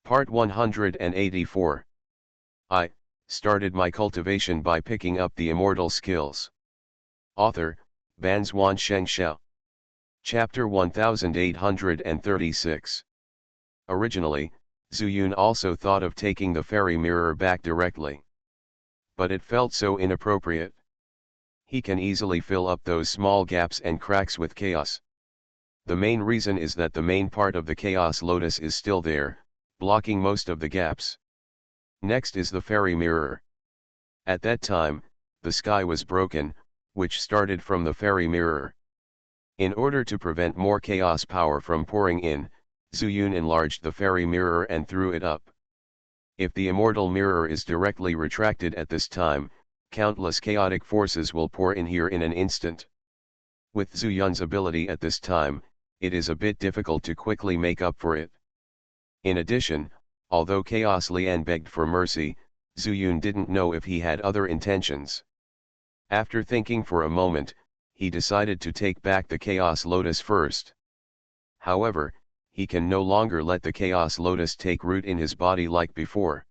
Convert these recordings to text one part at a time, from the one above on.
Part 184. I started my cultivation by picking up the immortal skills. Author, Banzuan Xianxia. Chapter 1836. Originally, Zuyun also thought of taking the fairy mirror back directly. But it felt so inappropriate. He can easily fill up those small gaps and cracks with chaos. The main reason is that the main part of the chaos lotus is still there, blocking most of the gaps. Next is the fairy mirror. At that time, the sky was broken, which started from the fairy mirror. In order to prevent more chaos power from pouring in, Zuyun enlarged the fairy mirror and threw it up. If the immortal mirror is directly retracted at this time, countless chaotic forces will pour in here in an instant. With Zuyun's ability at this time, it is a bit difficult to quickly make up for it. In addition, although Chaos Lian begged for mercy, Zuyun didn't know if he had other intentions. After thinking for a moment, he decided to take back the Chaos Lotus first. However, he can no longer let the Chaos Lotus take root in his body like before.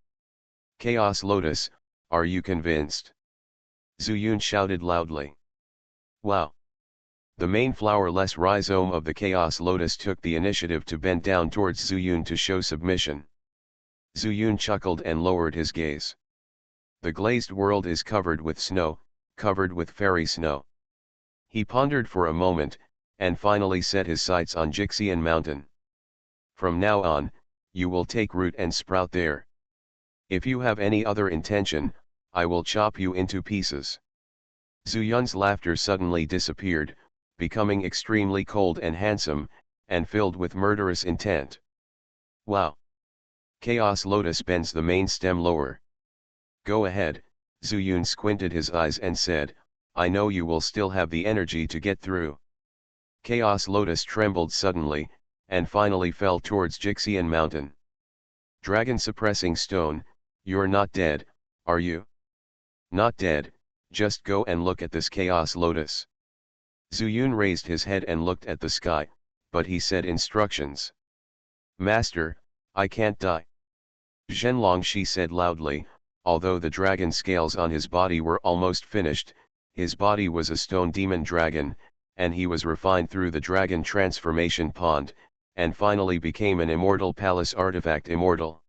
Chaos Lotus, are you convinced? Zuyun shouted loudly. Wow! The main flowerless rhizome of the Chaos Lotus took the initiative to bend down towards Zuyun to show submission. Zuyun chuckled and lowered his gaze. The glazed world is covered with snow, covered with fairy snow. He pondered for a moment, and finally set his sights on Xianxia Mountain. From now on, you will take root and sprout there. If you have any other intention, I will chop you into pieces. Zuyun's laughter suddenly disappeared, becoming extremely cold and handsome, and filled with murderous intent. Wow! Chaos Lotus bends the main stem lower. Go ahead, Zuyun squinted his eyes and said, I know you will still have the energy to get through. Chaos Lotus trembled suddenly, and finally fell towards Xianxia Mountain. Dragon suppressing stone, you're not dead, are you? Not dead, just go and look at this Chaos Lotus. Zuyun raised his head and looked at the sky, but he said instructions. Master, I can't die. Zhenlongshi said loudly, although the dragon scales on his body were almost finished, his body was a stone demon dragon, and he was refined through the dragon transformation pond, and finally became an immortal palace artifact immortal.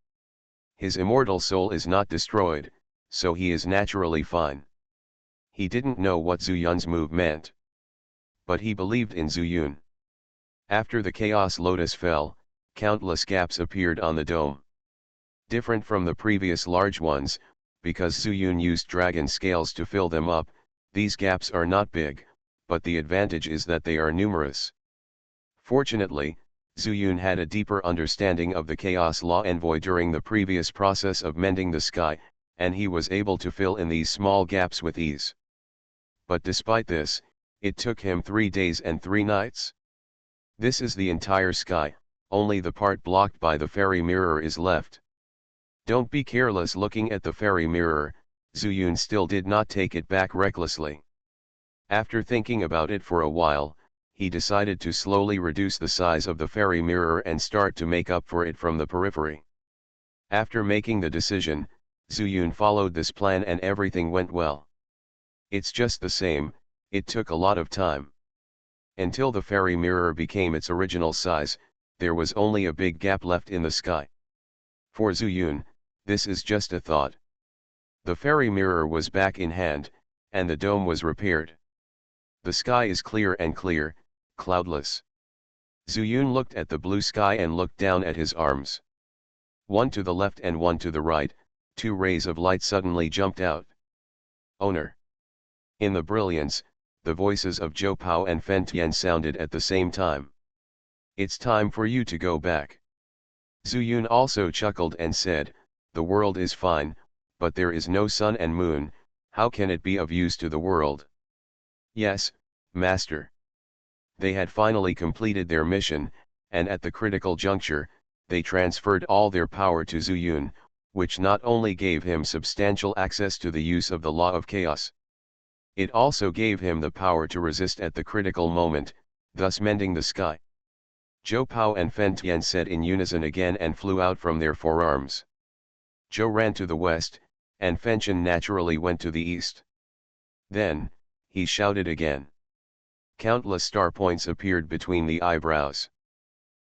His immortal soul is not destroyed, so he is naturally fine. He didn't know what Zuyun's move meant. But he believed in Zuyun. After the Chaos Lotus fell, countless gaps appeared on the dome. Different from the previous large ones, because Zuyun used dragon scales to fill them up, these gaps are not big, but the advantage is that they are numerous. Fortunately, Zuyun had a deeper understanding of the Chaos Law Envoy during the previous process of mending the sky, and he was able to fill in these small gaps with ease. But despite this, it took him 3 days and 3 nights. This is the entire sky, only the part blocked by the fairy mirror is left. Don't be careless looking at the fairy mirror, Zuyun still did not take it back recklessly. After thinking about it for a while, he decided to slowly reduce the size of the fairy mirror and start to make up for it from the periphery. After making the decision, Zuyun followed this plan and everything went well. It's just the same, it took a lot of time. Until the fairy mirror became its original size, there was only a big gap left in the sky. For Zuyun, this is just a thought. The fairy mirror was back in hand, and the dome was repaired. The sky is clear and clear, cloudless. Zuyun looked at the blue sky and looked down at his arms. One to the left and one to the right, 2 rays of light suddenly jumped out. Owner. In the brilliance, the voices of Zhou Pao and Fen Tian sounded at the same time. It's time for you to go back. Zuyun also chuckled and said, the world is fine, but there is no sun and moon, how can it be of use to the world? Yes, Master. They had finally completed their mission, and at the critical juncture, they transferred all their power to Zuyun, which not only gave him substantial access to the use of the law of chaos. It also gave him the power to resist at the critical moment, thus mending the sky. Zhou Pao and Fen Tian said in unison again and flew out from their forearms. Zhou ran to the west, and Fenchen naturally went to the east. Then, he shouted again. Countless star points appeared between the eyebrows.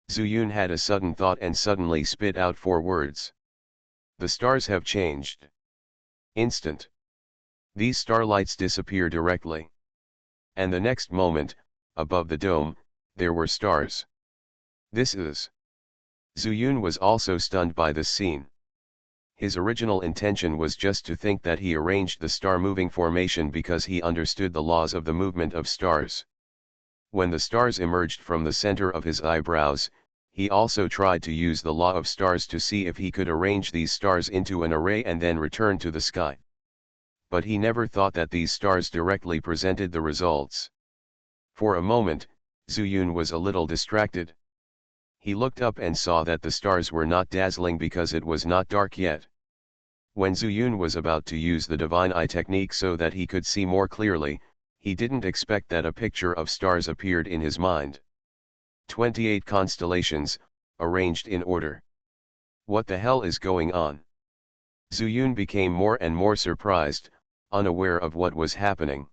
Zuyun had a sudden thought and suddenly spit out 4 words. The stars have changed. Instant. These starlights disappear directly. And the next moment, above the dome, there were stars. This is. Zuyun was also stunned by this scene. His original intention was just to think that he arranged the star-moving formation because he understood the laws of the movement of stars. When the stars emerged from the center of his eyebrows, he also tried to use the law of stars to see if he could arrange these stars into an array and then return to the sky. But he never thought that these stars directly presented the results. For a moment, Zuyun was a little distracted. He looked up and saw that the stars were not dazzling because it was not dark yet. When Zuyun was about to use the divine eye technique so that he could see more clearly, he didn't expect that a picture of stars appeared in his mind. 28 constellations, arranged in order. What the hell is going on? Zuyun became more and more surprised, unaware of what was happening.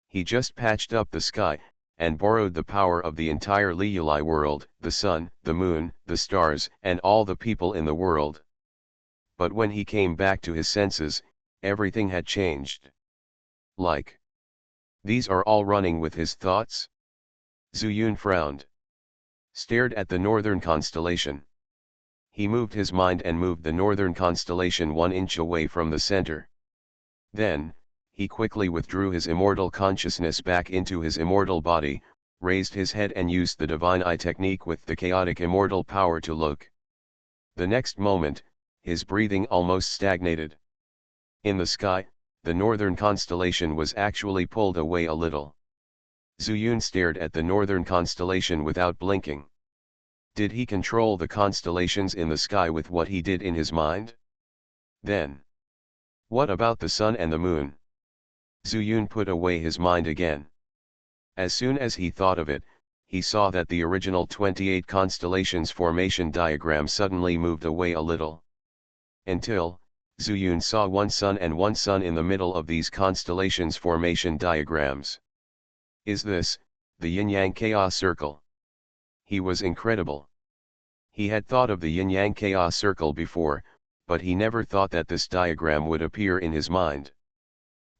He just patched up the sky, and borrowed the power of the entire Liuli world, the sun, the moon, the stars, and all the people in the world. But when he came back to his senses, everything had changed. Like. These are all running with his thoughts? Zuyun frowned. Stared at the northern constellation. He moved his mind and moved the northern constellation 1 inch away from the center. Then, he quickly withdrew his immortal consciousness back into his immortal body, raised his head and used the divine eye technique with the chaotic immortal power to look. The next moment, his breathing almost stagnated. In the sky, the northern constellation was actually pulled away a little. Zuyun stared at the northern constellation without blinking. Did he control the constellations in the sky with what he did in his mind? Then, what about the sun and the moon? Zuyun put away his mind again. As soon as he thought of it, he saw that the original 28 constellations formation diagram suddenly moved away a little. Until, Zuyun saw 1 sun and 1 sun in the middle of these constellations formation diagrams. Is this, the yin-yang chaos circle? He was incredible. He had thought of the yin-yang chaos circle before, but he never thought that this diagram would appear in his mind.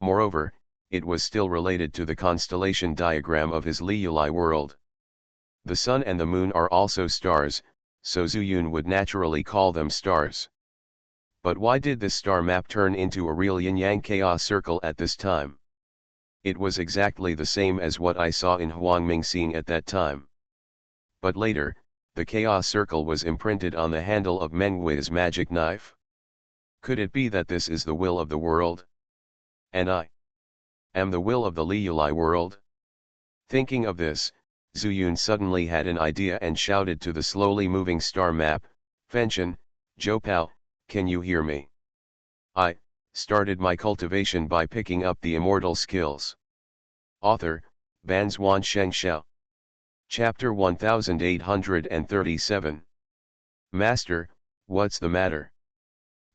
Moreover, it was still related to the constellation diagram of his Liuli world. The sun and the moon are also stars, so Zuyun would naturally call them stars. But why did this star map turn into a real yin-yang chaos circle at this time? It was exactly the same as what I saw in Huangming Xing at that time. But later, the chaos circle was imprinted on the handle of Meng Hui's magic knife. Could it be that this is the will of the world? And I am the will of the Liuli world? Thinking of this, Zuyun suddenly had an idea and shouted to the slowly moving star map, Fenchen, Zhou Pao, can you hear me? I started my cultivation by picking up the immortal skills. Author, Banzhuan Xianxia. Chapter 1837. Master, what's the matter?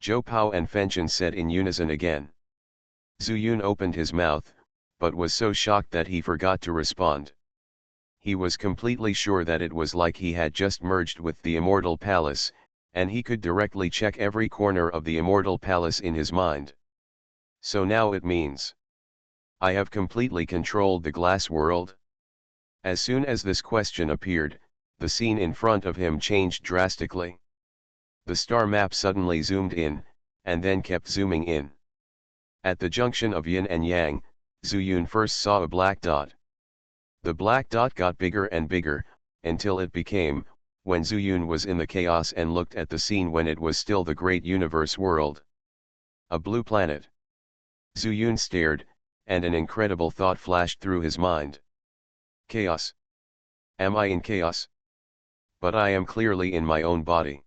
Zhou Pao and Fenchen said in unison again. Zuyun opened his mouth, but was so shocked that he forgot to respond. He was completely sure that it was like he had just merged with the Immortal Palace, and he could directly check every corner of the Immortal Palace in his mind. So now it means I have completely controlled the glass world? As soon as this question appeared, the scene in front of him changed drastically. The star map suddenly zoomed in, and then kept zooming in. At the junction of yin and yang, Zuyun first saw a black dot. The black dot got bigger and bigger, until it became, when Zuyun was in the chaos and looked at the scene when it was still the great universe world. A blue planet. Zuyun stared, and an incredible thought flashed through his mind. Chaos. Am I in chaos? But I am clearly in my own body.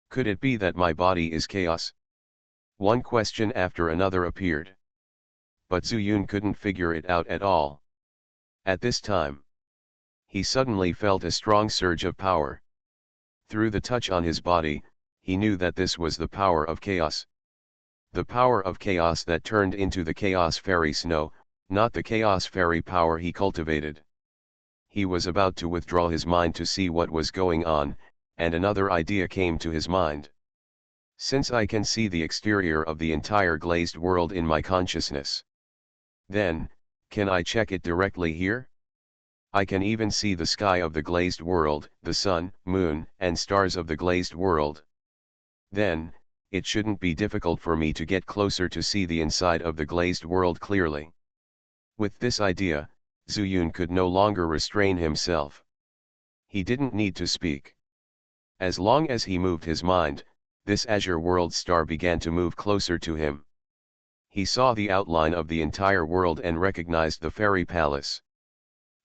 Could it be that my body is chaos? One question after another appeared. But Zuyun couldn't figure it out at all. At this time, He suddenly felt a strong surge of power. Through the touch on his body, he knew that this was the power of chaos. The power of chaos that turned into the chaos fairy snow, not the chaos fairy power he cultivated. He was about to withdraw his mind to see what was going on, and another idea came to his mind. Since I can see the exterior of the entire glazed world in my consciousness, then, can I check it directly here? I can even see the sky of the glazed world, the sun, moon, and stars of the glazed world. Then, it shouldn't be difficult for me to get closer to see the inside of the glazed world clearly. With this idea, Zuyun could no longer restrain himself. He didn't need to speak. As long as he moved his mind, this azure world star began to move closer to him. He saw the outline of the entire world and recognized the fairy palace.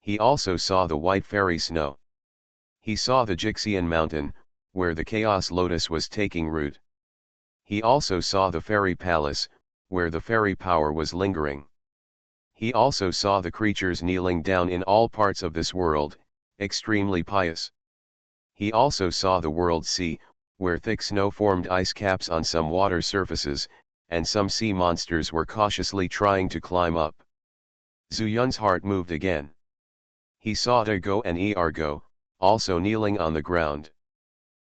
He also saw the white fairy snow. He saw the Xianxia mountain, where the chaos lotus was taking root. He also saw the fairy palace, where the fairy power was lingering. He also saw the creatures kneeling down in all parts of this world, extremely pious. He also saw the world sea, where thick snow formed ice caps on some water surfaces, and some sea monsters were cautiously trying to climb up. Zuyun's heart moved again. He saw Dago and Ergo, also kneeling on the ground.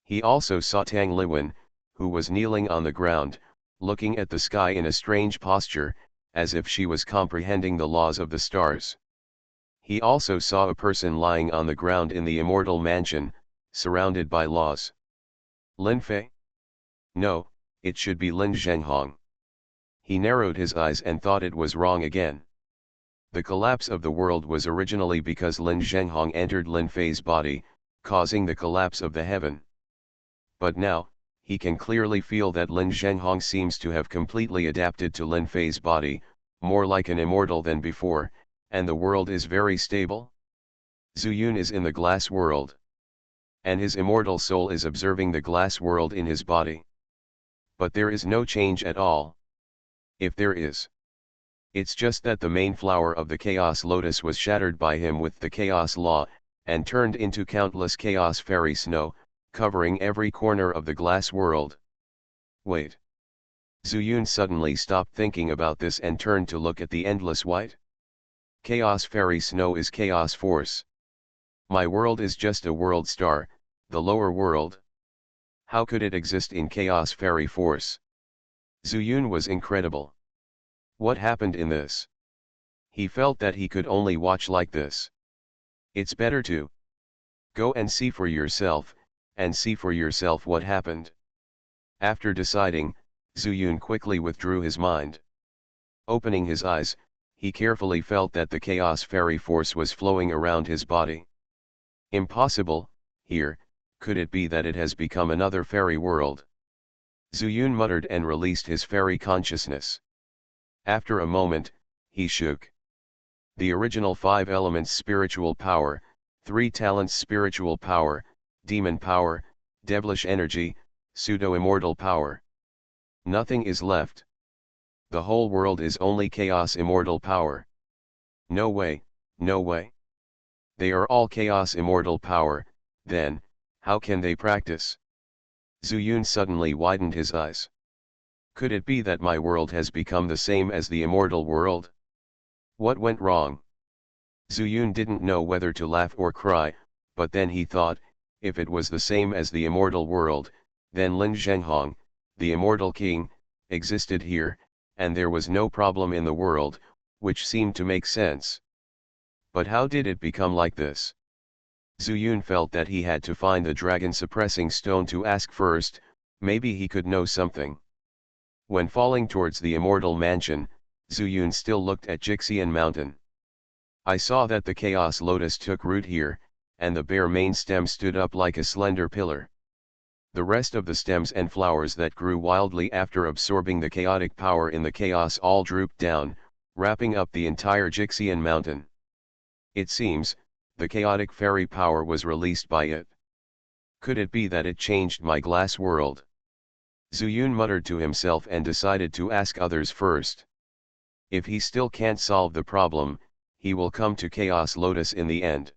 He also saw Tang Liwen, who was kneeling on the ground, looking at the sky in a strange posture, as if she was comprehending the laws of the stars. He also saw a person lying on the ground in the immortal mansion, surrounded by laws. Lin Fei? No, it should be Lin Zhenghong. He narrowed his eyes and thought it was wrong again. The collapse of the world was originally because Lin Zhenghong entered Lin Fei's body, causing the collapse of the heaven. But now, he can clearly feel that Lin Zhenghong seems to have completely adapted to Lin Fei's body, more like an immortal than before, and the world is very stable. Zuyun is in the glass world. And his immortal soul is observing the glass world in his body. But there is no change at all. If there is, it's just that the main flower of the chaos lotus was shattered by him with the chaos law, and turned into countless chaos fairy snow, covering every corner of the glass world. Wait. Zuyun suddenly stopped thinking about this and turned to look at the endless white. Chaos fairy snow is chaos force. My world is just a world star, the lower world. How could it exist in chaos fairy force? Zuyun was incredible. What happened in this? He felt that he could only watch like this. It's better to go and see for yourself, and see for yourself what happened. After deciding, Zuyun quickly withdrew his mind. Opening his eyes, he carefully felt that the chaos fairy force was flowing around his body. Impossible, here, could it be that it has become another fairy world? Zuyun muttered and released his fairy consciousness. After a moment, he shook. The original 5 elements spiritual power, 3 talents spiritual power, demon power, devilish energy, pseudo-immortal power. Nothing is left. The whole world is only chaos immortal power. No way, no way. They are all chaos immortal power, then, how can they practice? Zuyun suddenly widened his eyes. Could it be that my world has become the same as the immortal world? What went wrong? Zuyun didn't know whether to laugh or cry, but then he thought, if it was the same as the immortal world, then Lin Zhenghong, the immortal king, existed here, and there was no problem in the world, which seemed to make sense. But how did it become like this? Zuyun felt that he had to find the dragon-suppressing stone to ask first, maybe he could know something. When falling towards the immortal mansion, Zuyun still looked at Xianxia mountain. I saw that the chaos lotus took root here, and the bare main stem stood up like a slender pillar. The rest of the stems and flowers that grew wildly after absorbing the chaotic power in the chaos all drooped down, wrapping up the entire Xianxia mountain. It seems, the chaotic fairy power was released by it. Could it be that it changed my glass world? Zuyun muttered to himself and decided to ask others first. If he still can't solve the problem, he will come to Chaos Lotus in the end.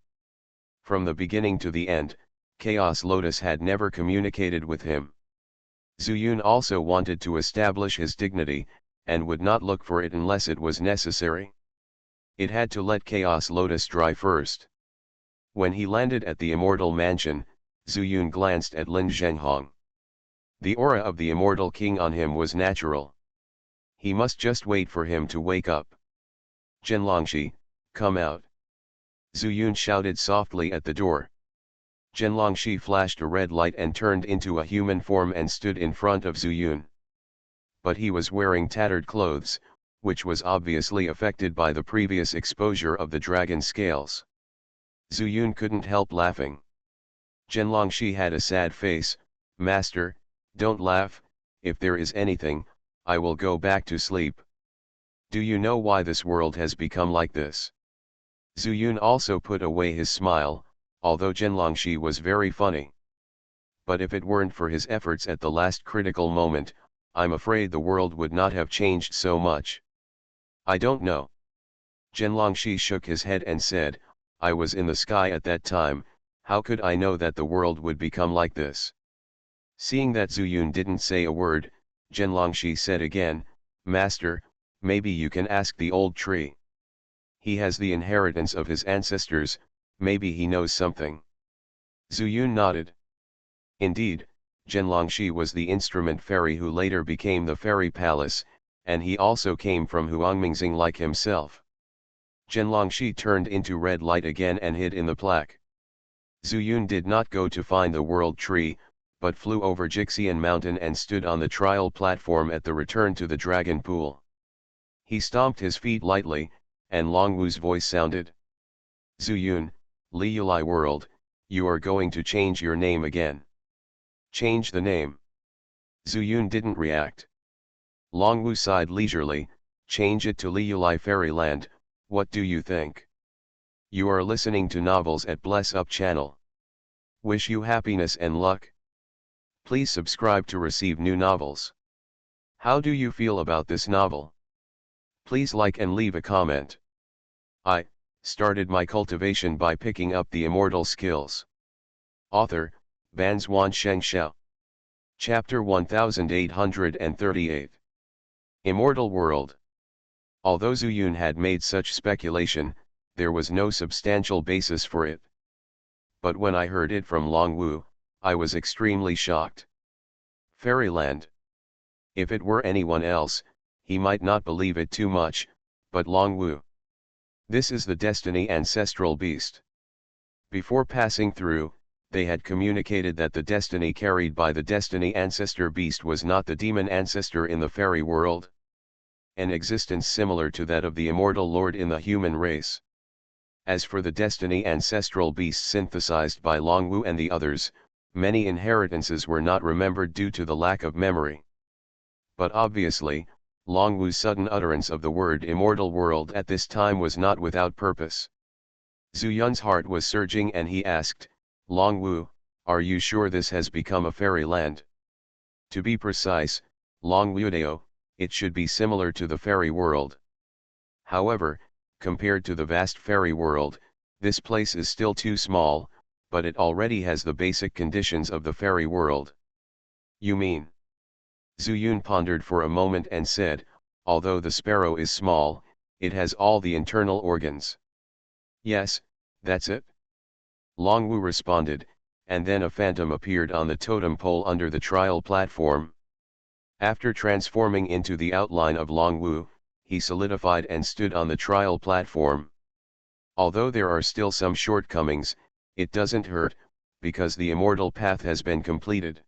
From the beginning to the end, Chaos Lotus had never communicated with him. Zuyun also wanted to establish his dignity, and would not look for it unless it was necessary. It had to let Chaos Lotus dry first. When he landed at the Immortal Mansion, Zuyun glanced at Lin Zhenghong. The aura of the Immortal King on him was natural. He must just wait for him to wake up. Zhenlongxi, come out. Zuyun shouted softly at the door. Zhenlongxi flashed a red light and turned into a human form and stood in front of Zuyun. But he was wearing tattered clothes, which was obviously affected by the previous exposure of the dragon scales. Zuyun couldn't help laughing. Zhenlongxi had a sad face. Master, don't laugh, if there is anything, I will go back to sleep. Do you know why this world has become like this? Zuyun also put away his smile, although Zhenlongxi was very funny. But if it weren't for his efforts at the last critical moment, I'm afraid the world would not have changed so much. I don't know. Zhenlongxi shook his head and said, I was in the sky at that time, how could I know that the world would become like this? Seeing that Zuyun didn't say a word, Zhenlongxi said again, Master, maybe you can ask the old tree. He has the inheritance of his ancestors, maybe he knows something. Zuyun nodded. Indeed, Zhenlongxi was the instrument fairy who later became the fairy palace, and he also came from Huangmingxing like himself. Zhenlongxi turned into red light again and hid in the plaque. Zuyun did not go to find the world tree, but flew over Jixian Mountain and stood on the trial platform at the return to the dragon pool. He stomped his feet lightly, and Longwu's voice sounded. Zuyun, Liyulai world, you are going to change your name again. Change the name. Zuyun didn't react. Longwu sighed leisurely, change it to Liyulai Fairyland, what do you think? You are listening to novels at Bless Up channel. Wish you happiness and luck. Please subscribe to receive new novels. How do you feel about this novel? Please like and leave a comment. I started my cultivation by picking up the immortal skills. Author, Banzuan Xianxia. Chapter 1838. Immortal World. Although Zuyun had made such speculation, there was no substantial basis for it. But when I heard it from Longwu, I was extremely shocked. Fairyland. If it were anyone else, he might not believe it too much, but Longwu. This is the Destiny Ancestral Beast. Before passing through, they had communicated that the destiny carried by the Destiny Ancestor Beast was not the demon ancestor in the fairy world. An existence similar to that of the Immortal Lord in the human race. As for the Destiny Ancestral Beast synthesized by Longwu and the others, many inheritances were not remembered due to the lack of memory. But obviously, Longwu's sudden utterance of the word Immortal World at this time was not without purpose. Zuyun's heart was surging and he asked, Longwu, are you sure this has become a fairyland? To be precise, Longwudeo, it should be similar to the fairy world. However, compared to the vast fairy world, this place is still too small, but it already has the basic conditions of the fairy world. You mean? Zuyun pondered for a moment and said, although the sparrow is small, it has all the internal organs. Yes, that's it. Longwu responded, and then a phantom appeared on the totem pole under the trial platform. After transforming into the outline of Longwu, he solidified and stood on the trial platform. Although there are still some shortcomings, it doesn't hurt, because the immortal path has been completed.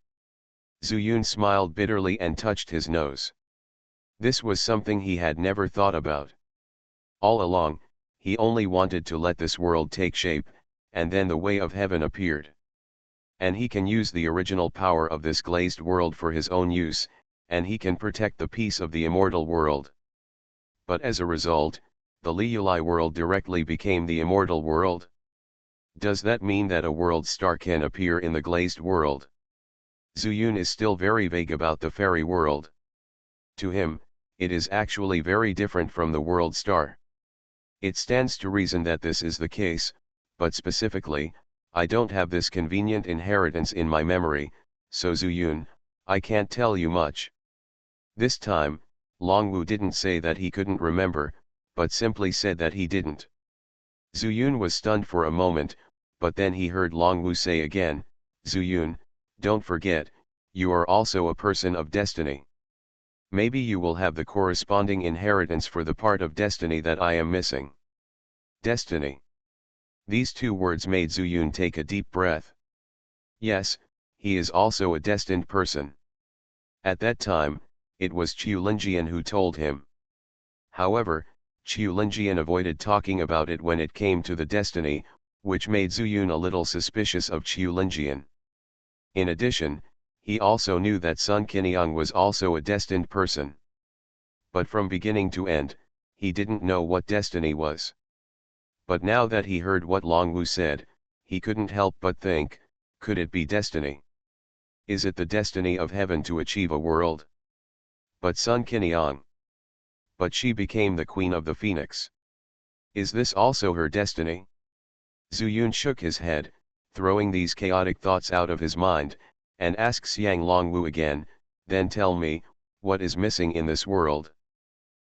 Zuyun smiled bitterly and touched his nose. This was something he had never thought about. All along, he only wanted to let this world take shape, and then the way of heaven appeared. And he can use the original power of this glazed world for his own use, and he can protect the peace of the immortal world. But as a result, the Liyulai world directly became the immortal world. Does that mean that a world star can appear in the glazed world? Zuyun is still very vague about the fairy world. To him, it is actually very different from the world star. It stands to reason that this is the case, but specifically, I don't have this convenient inheritance in my memory, so Zuyun, I can't tell you much. This time, Longwu didn't say that he couldn't remember, but simply said that he didn't. Zuyun was stunned for a moment, but then he heard Longwu say again, Zuyun, don't forget, you are also a person of destiny. Maybe you will have the corresponding inheritance for the part of destiny that I am missing. Destiny. These two words made Zuyun take a deep breath. Yes, he is also a destined person. At that time, it was Qiu Linjian who told him. However, Qiu Linjian avoided talking about it when it came to the destiny, which made Zuyun a little suspicious of Qiu Linjian. In addition, he also knew that Sun Qiniang was also a destined person. But from beginning to end, he didn't know what destiny was. But now that he heard what Longwu said, he couldn't help but think, could it be destiny? Is it the destiny of heaven to achieve a world? But Sun Qiniang. But she became the queen of the phoenix. Is this also her destiny? Zuyun shook his head, throwing these chaotic thoughts out of his mind, and asked Xiang Longwu again, then tell me, what is missing in this world?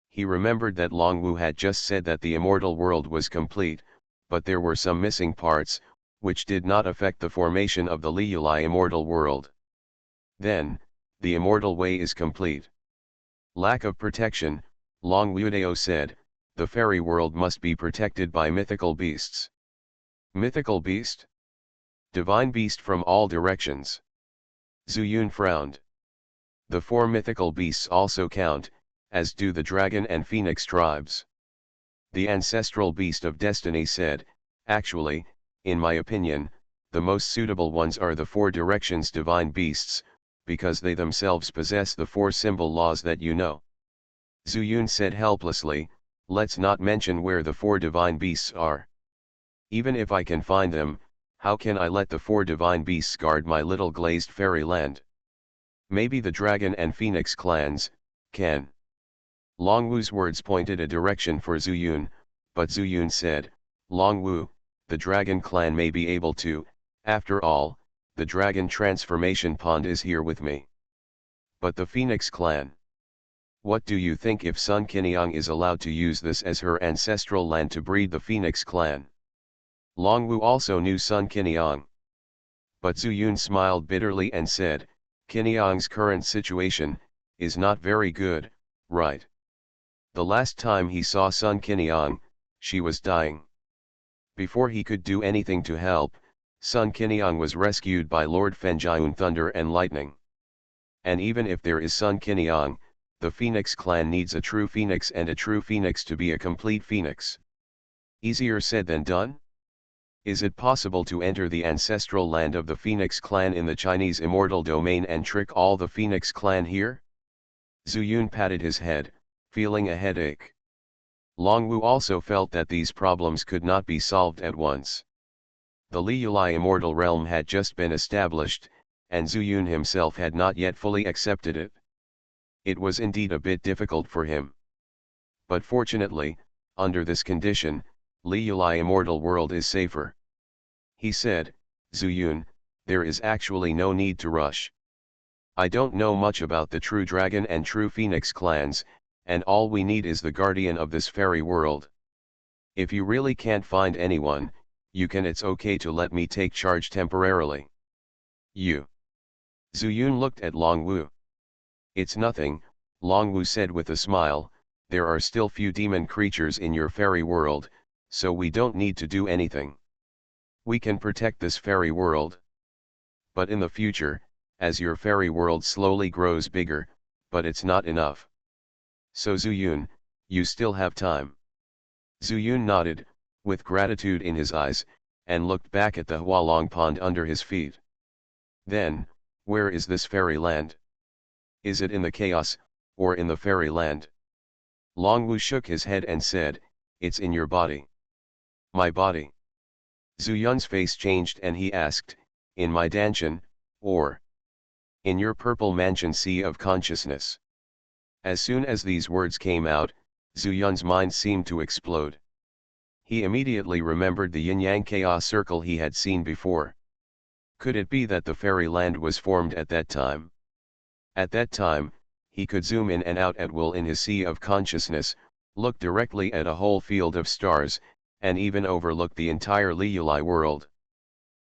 He remembered that Longwu had just said that the immortal world was complete, but there were some missing parts, which did not affect the formation of the Liyulai immortal world. Then, the immortal way is complete. Lack of protection, Longwudeo said, the fairy world must be protected by mythical beasts. Mythical beast? Divine beast from all directions. Zuyun frowned. The 4 mythical beasts also count, as do the dragon and phoenix tribes. The ancestral beast of destiny said, actually, in my opinion, the most suitable ones are the 4 directions divine beasts, because they themselves possess the 4 symbol laws that you know. Zuyun said helplessly, let's not mention where the 4 divine beasts are. Even if I can find them, how can I let the 4 divine beasts guard my little glazed fairyland? Maybe the dragon and phoenix clans can. Longwu's words pointed a direction for Zuyun, but Zuyun said, Longwu, the dragon clan may be able to, after all, the dragon transformation pond is here with me. But the phoenix clan? What do you think if Sun Qiniang is allowed to use this as her ancestral land to breed the phoenix clan? Longwu also knew Sun Qiniang. But Zuyun smiled bitterly and said, Qiniang's current situation is not very good, right? The last time he saw Sun Qiniang, she was dying. Before he could do anything to help, Sun Qiniang was rescued by Lord Fenjiun Thunder and Lightning. And even if there is Sun Qiniang, the Phoenix clan needs a true phoenix and a true phoenix to be a complete phoenix. Easier said than done? Is it possible to enter the ancestral land of the Phoenix clan in the Chinese immortal domain and trick all the Phoenix clan here? Zuyun patted his head, feeling a headache. Longwu also felt that these problems could not be solved at once. The Liyulai immortal realm had just been established, and Zuyun himself had not yet fully accepted it. It was indeed a bit difficult for him. But fortunately, under this condition, Liyulai immortal world is safer. He said, Zuyun, there is actually no need to rush. I don't know much about the true dragon and true phoenix clans, and all we need is the guardian of this fairy world. If you really can't find anyone, it's okay to let me take charge temporarily. You. Zuyun looked at Longwu. It's nothing, Longwu said with a smile, there are still few demon creatures in your fairy world, so we don't need to do anything. We can protect this fairy world. But in the future, as your fairy world slowly grows bigger, but it's not enough. So Zuyun, you still have time. Zuyun nodded, with gratitude in his eyes, and looked back at the Hualong pond under his feet. Then, where is this fairy land? Is it in the chaos, or in the fairy land? Longwu shook his head and said, it's in your body. My body. Zuyun's face changed and he asked, in my Danshan, or in your purple mansion sea of consciousness? As soon as these words came out, Zuyun's mind seemed to explode. He immediately remembered the yin-yang chaos circle he had seen before. Could it be that the fairy land was formed at that time? At that time, he could zoom in and out at will in his sea of consciousness, look directly at a whole field of stars, and even overlook the entire Liuli world.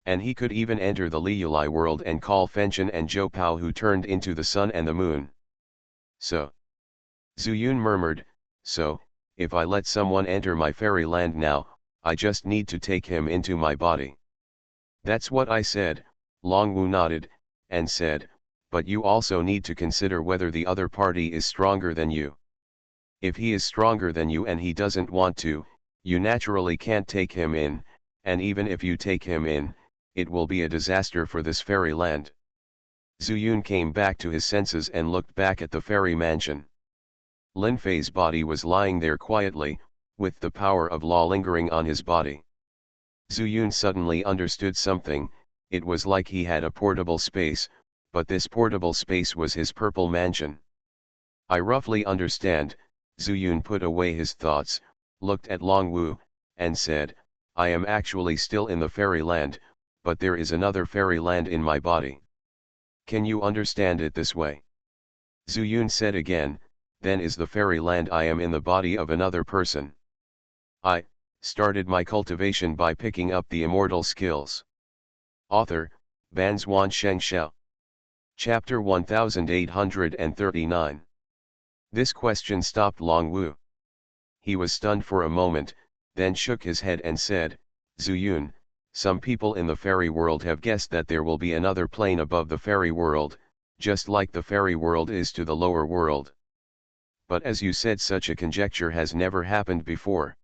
And he could even enter the Liuli world and call Fenchen and Zhou Pao, who turned into the sun and the moon. So, Zuyun murmured, so, if I let someone enter my fairy land now, I just need to take him into my body. That's what I said. Longwu nodded, and said, but you also need to consider whether the other party is stronger than you. If he is stronger than you and he doesn't want to, you naturally can't take him in, and even if you take him in, it will be a disaster for this fairy land. Zuyun came back to his senses and looked back at the fairy mansion. Lin Fei's body was lying there quietly, with the power of law lingering on his body. Zuyun suddenly understood something. It was like he had a portable space, but this portable space was his purple mansion. I roughly understand. Zuyun put away his thoughts, looked at Longwu, and said, I am actually still in the fairy land, but there is another fairy land in my body. Can you understand it this way? Zuyun said again, then is the fairy land I am in the body of another person. I started my cultivation by picking up the immortal skills. Author, Banzhuan Xianxia. Chapter 1839. This question stopped Longwu. He was stunned for a moment, then shook his head and said, Zuyun, some people in the fairy world have guessed that there will be another plane above the fairy world, just like the fairy world is to the lower world. But as you said, such a conjecture has never happened before.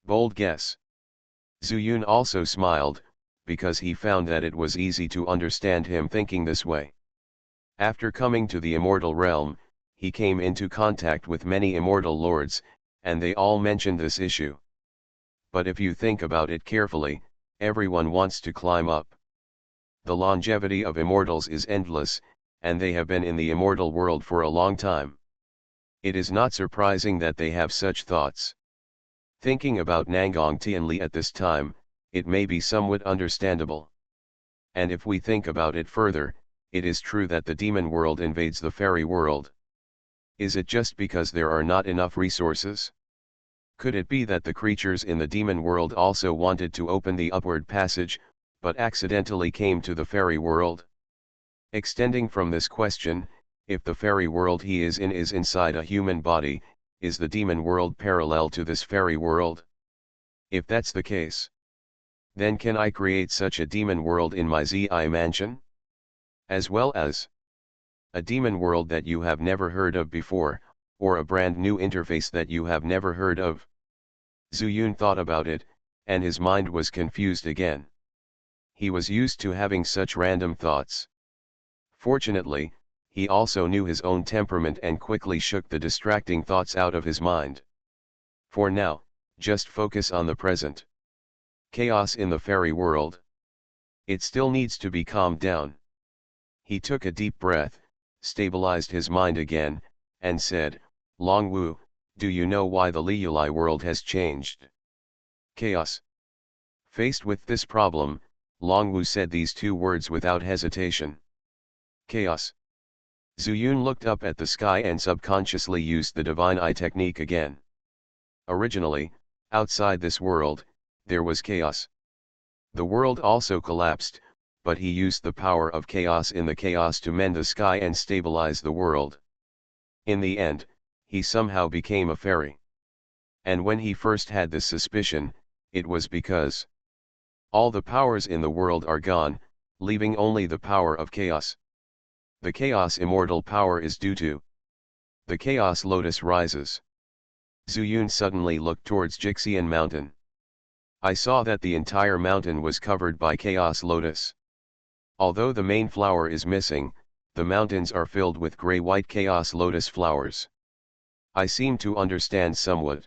Bold guess. Zuyun also smiled, because he found that it was easy to understand him thinking this way. After coming to the immortal realm, he came into contact with many immortal lords, and they all mentioned this issue. But if you think about it carefully, everyone wants to climb up. The longevity of immortals is endless, and they have been in the immortal world for a long time. It is not surprising that they have such thoughts. Thinking about Nangong Tianli at this time, it may be somewhat understandable. And if we think about it further, it is true that the demon world invades the fairy world. Is it just because there are not enough resources? Could it be that the creatures in the demon world also wanted to open the upward passage, but accidentally came to the fairy world? Extending from this question, if the fairy world he is in is inside a human body, is the demon world parallel to this fairy world? If that's the case, then can I create such a demon world in my Zi mansion? As well as a demon world that you have never heard of before, or a brand new interface that you have never heard of? Zuyun thought about it, and his mind was confused again. He was used to having such random thoughts. Fortunately, he also knew his own temperament and quickly shook the distracting thoughts out of his mind. For now, just focus on the present. Chaos in the fairy world. It still needs to be calmed down. He took a deep breath, stabilized his mind again, and said, Longwu, do you know why the Liuli world has changed? Chaos. Faced with this problem, Longwu said these two words without hesitation. Chaos. Zuyun looked up at the sky and subconsciously used the divine eye technique again. Originally, outside this world, there was chaos. The world also collapsed, but he used the power of chaos in the chaos to mend the sky and stabilize the world. In the end, he somehow became a fairy. And when he first had this suspicion, it was because all the powers in the world are gone, leaving only the power of chaos. The chaos immortal power is due to the chaos lotus rises. Zuyun suddenly looked towards Jixian mountain. I saw that the entire mountain was covered by chaos lotus. Although the main flower is missing, the mountains are filled with gray-white chaos lotus flowers. I seem to understand somewhat.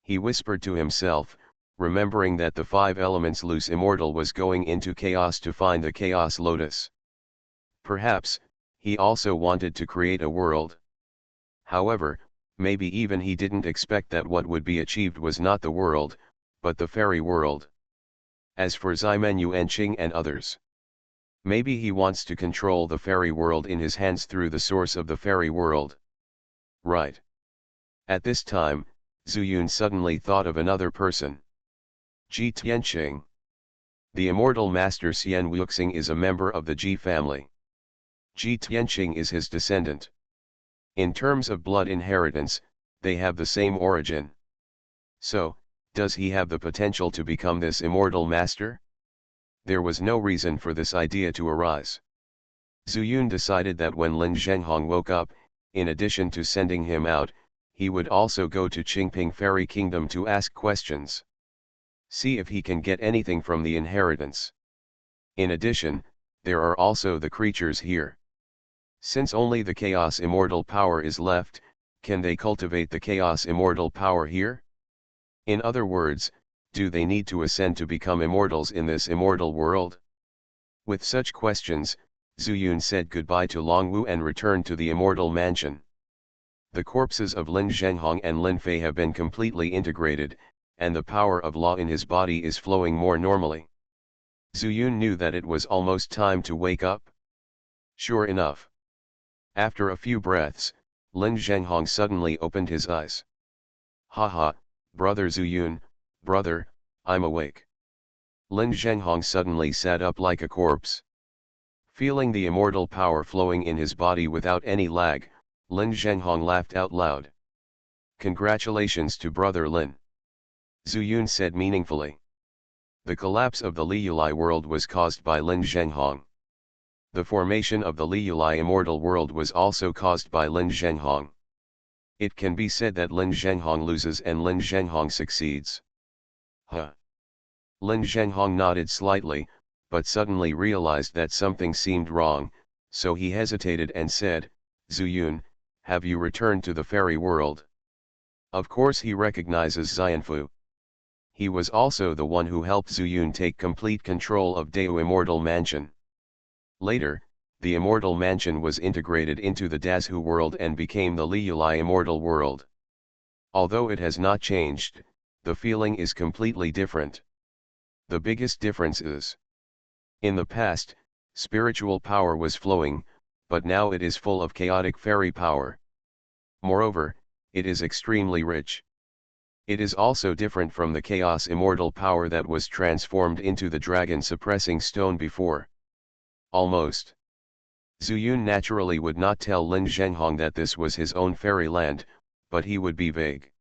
He whispered to himself, remembering that the 5 elements loose immortal was going into chaos to find the chaos lotus. Perhaps, he also wanted to create a world. However, maybe even he didn't expect that what would be achieved was not the world, but the fairy world. As for Ximen Yuanqing and others, maybe he wants to control the fairy world in his hands through the source of the fairy world. Right. At this time, Zuyun suddenly thought of another person. Ji Tianqing. The immortal master Xian Wuxing is a member of the Ji family. Ji Tianqing is his descendant. In terms of blood inheritance, they have the same origin. So, does he have the potential to become this immortal master? There was no reason for this idea to arise. Zuyun decided that when Lin Zhenghong woke up, in addition to sending him out, he would also go to Qingping Fairy Kingdom to ask questions. See if he can get anything from the inheritance. In addition, there are also the creatures here. Since only the Chaos Immortal power is left, can they cultivate the Chaos Immortal power here? In other words, do they need to ascend to become immortals in this immortal world? With such questions, Zuyun said goodbye to Longwu and returned to the immortal mansion. The corpses of Lin Zhenghong and Lin Fei have been completely integrated, and the power of law in his body is flowing more normally. Zuyun knew that it was almost time to wake up. Sure enough. After a few breaths, Lin Zhenghong suddenly opened his eyes. Haha, brother Zuyun, brother, I'm awake. Lin Zhenghong suddenly sat up like a corpse. Feeling the immortal power flowing in his body without any lag, Lin Zhenghong laughed out loud. Congratulations to brother Lin. Zuyun said meaningfully. The collapse of the Liyulai world was caused by Lin Zhenghong. The formation of the Liyulai immortal world was also caused by Lin Zhenghong. It can be said that Lin Zhenghong loses and Lin Zhenghong succeeds. Huh. Lin Zhenghong nodded slightly, but suddenly realized that something seemed wrong, so he hesitated and said, Zuyun, have you returned to the fairy world? Of course he recognizes Xianfu. He was also the one who helped Zuyun take complete control of Dao Immortal Mansion. Later, the Immortal Mansion was integrated into the Dazhu world and became the Liyulai Immortal world. Although it has not changed, the feeling is completely different. The biggest difference is, in the past, spiritual power was flowing, but now it is full of chaotic fairy power. Moreover, it is extremely rich. It is also different from the chaos immortal power that was transformed into the dragon suppressing stone before. Almost. Zuyun naturally would not tell Lin Zhenghong that this was his own fairyland, but he would be vague.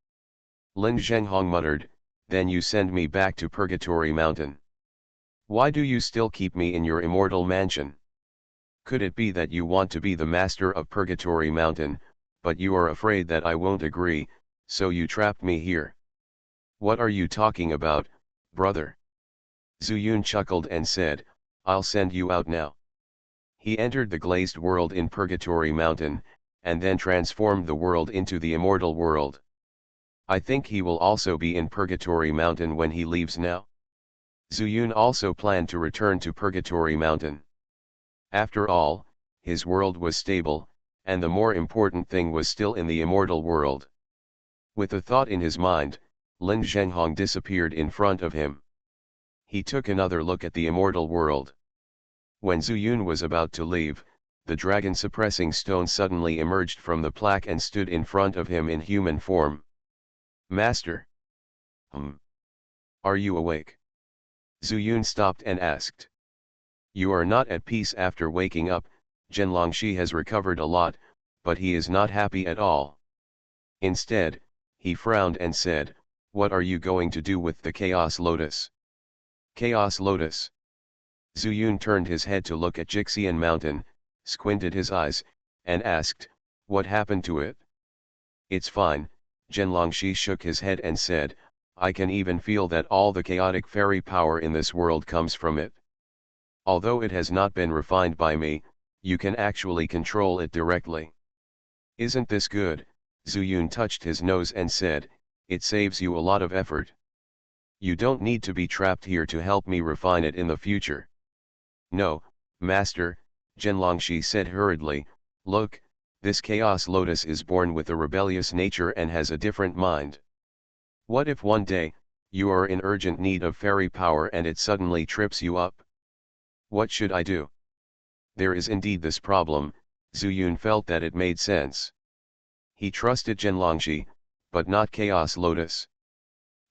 Lin Zhenghong muttered, then you send me back to Purgatory Mountain. Why do you still keep me in your immortal mansion? Could it be that you want to be the master of Purgatory Mountain, but you are afraid that I won't agree, so you trapped me here? What are you talking about, brother? Zuyun chuckled and said, I'll send you out now. He entered the glazed world in Purgatory Mountain, and then transformed the world into the immortal world. I think he will also be in Purgatory Mountain when he leaves now. Zuyun also planned to return to Purgatory Mountain. After all, his world was stable, and the more important thing was still in the immortal world. With a thought in his mind, Lin Zhenghong disappeared in front of him. He took another look at the immortal world. When Zuyun was about to leave, the dragon suppressing stone suddenly emerged from the plaque and stood in front of him in human form. Master. Are you awake? Zuyun stopped and asked. You are not at peace after waking up. Zhenlongxi has recovered a lot, but he is not happy at all. Instead, he frowned and said, what are you going to do with the Chaos Lotus? Chaos Lotus. Zuyun turned his head to look at Jixian Mountain, squinted his eyes, and asked, what happened to it? It's fine, Zhenlongxi shook his head and said, I can even feel that all the chaotic fairy power in this world comes from it. Although it has not been refined by me, you can actually control it directly. Isn't this good? Zuyun touched his nose and said, it saves you a lot of effort. You don't need to be trapped here to help me refine it in the future. No, Master, Zhenlongxi said hurriedly, look, this Chaos Lotus is born with a rebellious nature and has a different mind. What if one day, You are in urgent need of fairy power and it suddenly trips you up. What should I do? There is indeed this problem. Zuyun felt that it made sense. He trusted Xianxia, but not Chaos Lotus.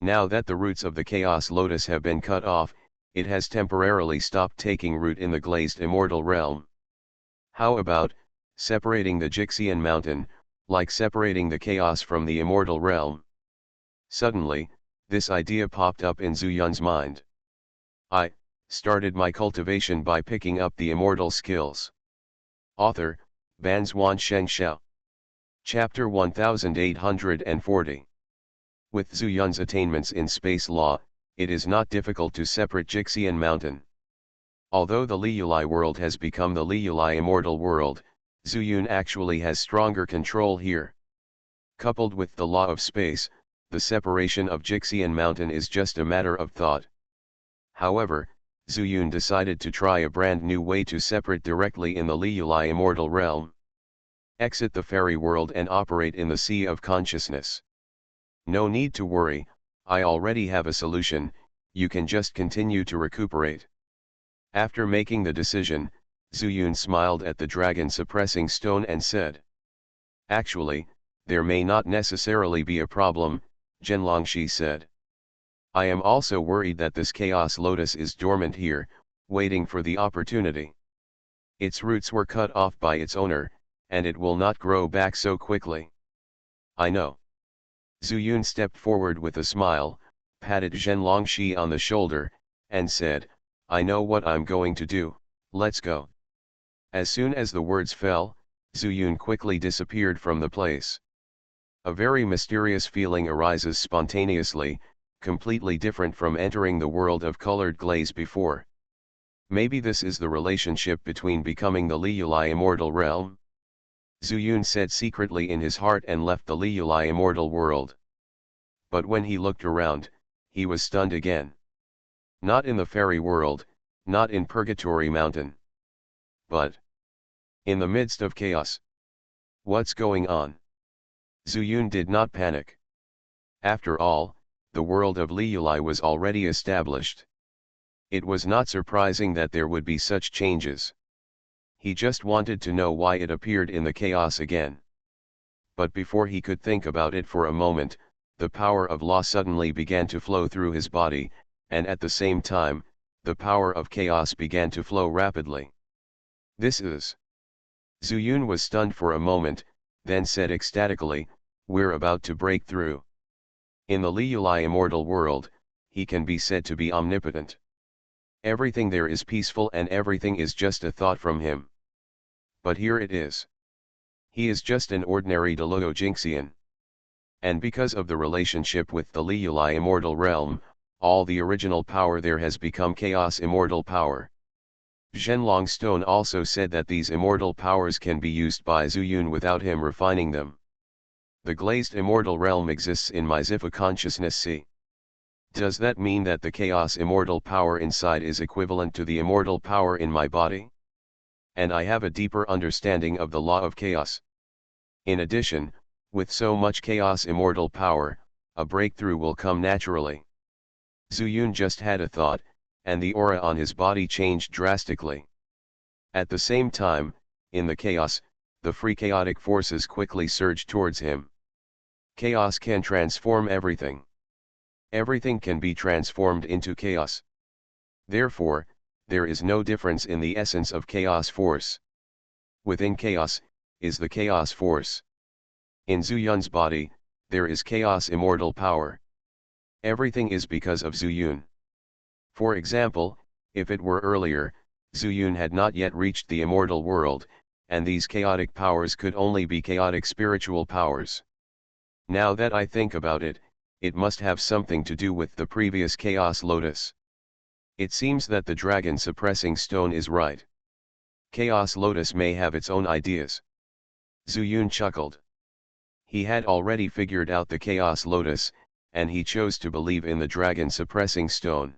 Now that the roots of the Chaos Lotus have been cut off, it has temporarily stopped taking root in the glazed immortal realm. How about separating the Xianxian mountain, like separating the chaos from the immortal realm? Suddenly, this idea popped up in Zuyun's mind. I started my cultivation by picking up the immortal skills. Author, Banzuan Xianxia. Chapter 1840. With Zuyun's attainments in space law, it is not difficult to separate Xianxian mountain. Although the Liuli world has become the Liuli immortal world, Zuyun actually has stronger control here. Coupled with the law of space, the separation of Xianxian mountain is just a matter of thought. However, Zuyun decided to try a brand new way to separate directly in the Liuli immortal realm. Exit the fairy world and operate in the sea of consciousness. No need to worry, I already have a solution, you can just continue to recuperate. After making the decision, Zuyun smiled at the dragon suppressing stone and said. Actually, there may not necessarily be a problem, Xianxia said. I am also worried that this Chaos Lotus is dormant here, waiting for the opportunity. Its roots were cut off by its owner, and it will not grow back so quickly. I know. Zuyun stepped forward with a smile, patted Xianxia on the shoulder, and said, I know what I'm going to do, let's go. As soon as the words fell, Zuyun quickly disappeared from the place. A very mysterious feeling arises spontaneously, completely different from entering the world of colored glaze before. Maybe this is the relationship between becoming the Liuli immortal realm? Zuyun said secretly in his heart and left the Liuli immortal world. But when he looked around, he was stunned again. Not in the fairy world, not in Purgatory Mountain. But in the midst of chaos. What's going on? Zuyun did not panic. After all, the world of Liuli was already established. It was not surprising that there would be such changes. He just wanted to know why it appeared in the chaos again. But before he could think about it for a moment, the power of law suddenly began to flow through his body, and at the same time, the power of chaos began to flow rapidly. This is. Zuyun was stunned for a moment, then said ecstatically, we're about to break through. In the Liuli immortal world, he can be said to be omnipotent. Everything there is peaceful and everything is just a thought from him. But here it is. He is just an ordinary Deluo Xianxian. And because of the relationship with the Liuli immortal realm, all the original power there has become chaos immortal power. Zhenlong Stone also said that these immortal powers can be used by Zuyun without him refining them. The glazed immortal realm exists in my Zifa consciousness sea. Does that mean that the chaos immortal power inside is equivalent to the immortal power in my body? And I have a deeper understanding of the law of chaos. In addition, with so much chaos immortal power, a breakthrough will come naturally. Zuyun just had a thought, and the aura on his body changed drastically. At the same time, in the chaos, the free chaotic forces quickly surged towards him. Chaos can transform everything. Everything can be transformed into chaos. Therefore, there is no difference in the essence of chaos force. Within chaos, is the chaos force. In Zuyun's body, there is chaos immortal power. Everything is because of Zuyun. For example, if it were earlier, Zuyun had not yet reached the immortal world, and these chaotic powers could only be chaotic spiritual powers. Now that I think about it, it must have something to do with the previous Chaos Lotus. It seems that the dragon suppressing stone is right. Chaos Lotus may have its own ideas. Zuyun chuckled. He had already figured out the Chaos Lotus, and he chose to believe in the dragon suppressing stone.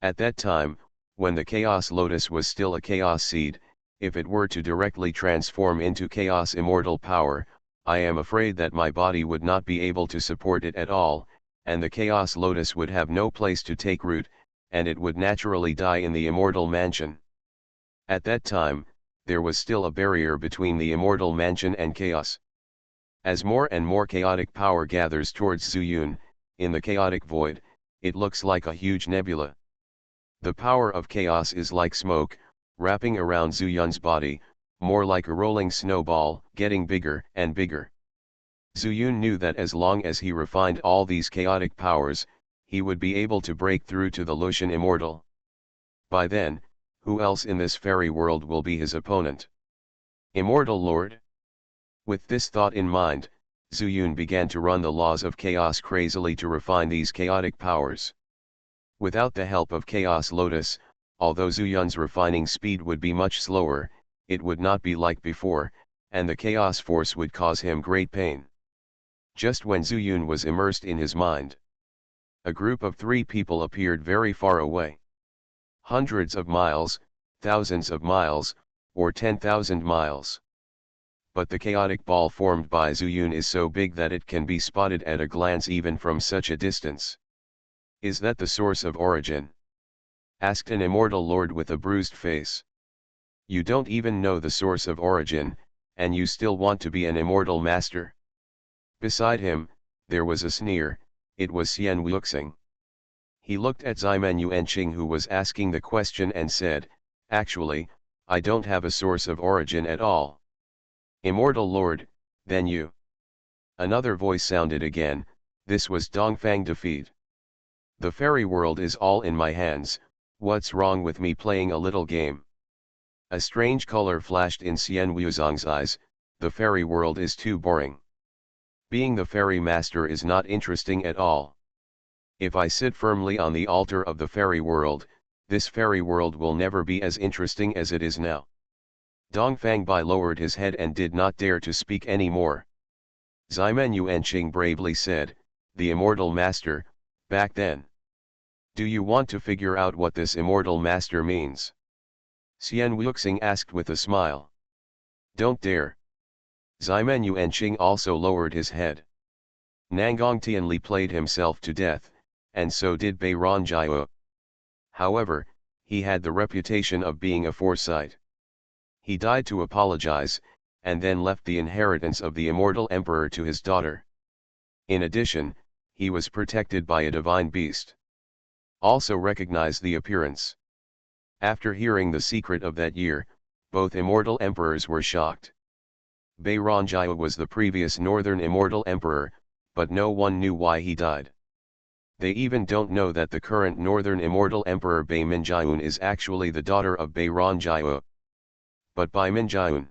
At that time, when the Chaos Lotus was still a chaos seed, if it were to directly transform into chaos immortal power, I am afraid that my body would not be able to support it at all, and the Chaos Lotus would have no place to take root, and it would naturally die in the Immortal Mansion. At that time, there was still a barrier between the Immortal Mansion and Chaos. As more and more chaotic power gathers towards Zuyun, in the chaotic void, it looks like a huge nebula. The power of chaos is like smoke, wrapping around Zuyun's body, more like a rolling snowball, getting bigger and bigger. Zuyun knew that as long as he refined all these chaotic powers, he would be able to break through to the Lucian Immortal. By then, who else in this fairy world will be his opponent? Immortal Lord? With this thought in mind, Zuyun began to run the laws of chaos crazily to refine these chaotic powers. Without the help of Chaos Lotus, although Zuyun's refining speed would be much slower, it would not be like before, and the chaos force would cause him great pain. Just when Zuyun was immersed in his mind, a group of 3 people appeared very far away. Hundreds of miles, thousands of miles, or 10,000 miles. But the chaotic ball formed by Zuyun is so big that it can be spotted at a glance even from such a distance. Is that the source of origin? Asked an immortal lord with a bruised face. You don't even know the source of origin, and you still want to be an immortal master? Beside him, there was a sneer. It was Xian Wuxing. He looked at Zimen Yuanqing, who was asking the question, and said, "Actually, I don't have a source of origin at all." Immortal Lord, then you. Another voice sounded again. This was Dongfang defeat. The fairy world is all in my hands. What's wrong with me playing a little game? A strange color flashed in Xian Wuzong's eyes. The fairy world is too boring. Being the fairy master is not interesting at all. If I sit firmly on the altar of the fairy world, this fairy world will never be as interesting as it is now. Dongfang Bai lowered his head and did not dare to speak any more. Zimen Yuanqing bravely said, "The immortal master, back then. Do you want to figure out what this immortal master means?" Xian Wuxing asked with a smile. "Don't dare." Zimen Yuanqing also lowered his head. Nanggong Tianli played himself to death, and so did Bai Ronjiao. However, he had the reputation of being a foresight. He died to apologize, and then left the inheritance of the immortal emperor to his daughter. In addition, he was protected by a divine beast. Also recognize the appearance. After hearing the secret of that year, both immortal emperors were shocked. Bai Ronjiao was the previous northern immortal emperor, but no one knew why he died. They even don't know that the current northern immortal emperor Bai Minjiun is actually the daughter of Bai Ronjiao. But Bai Minjiun,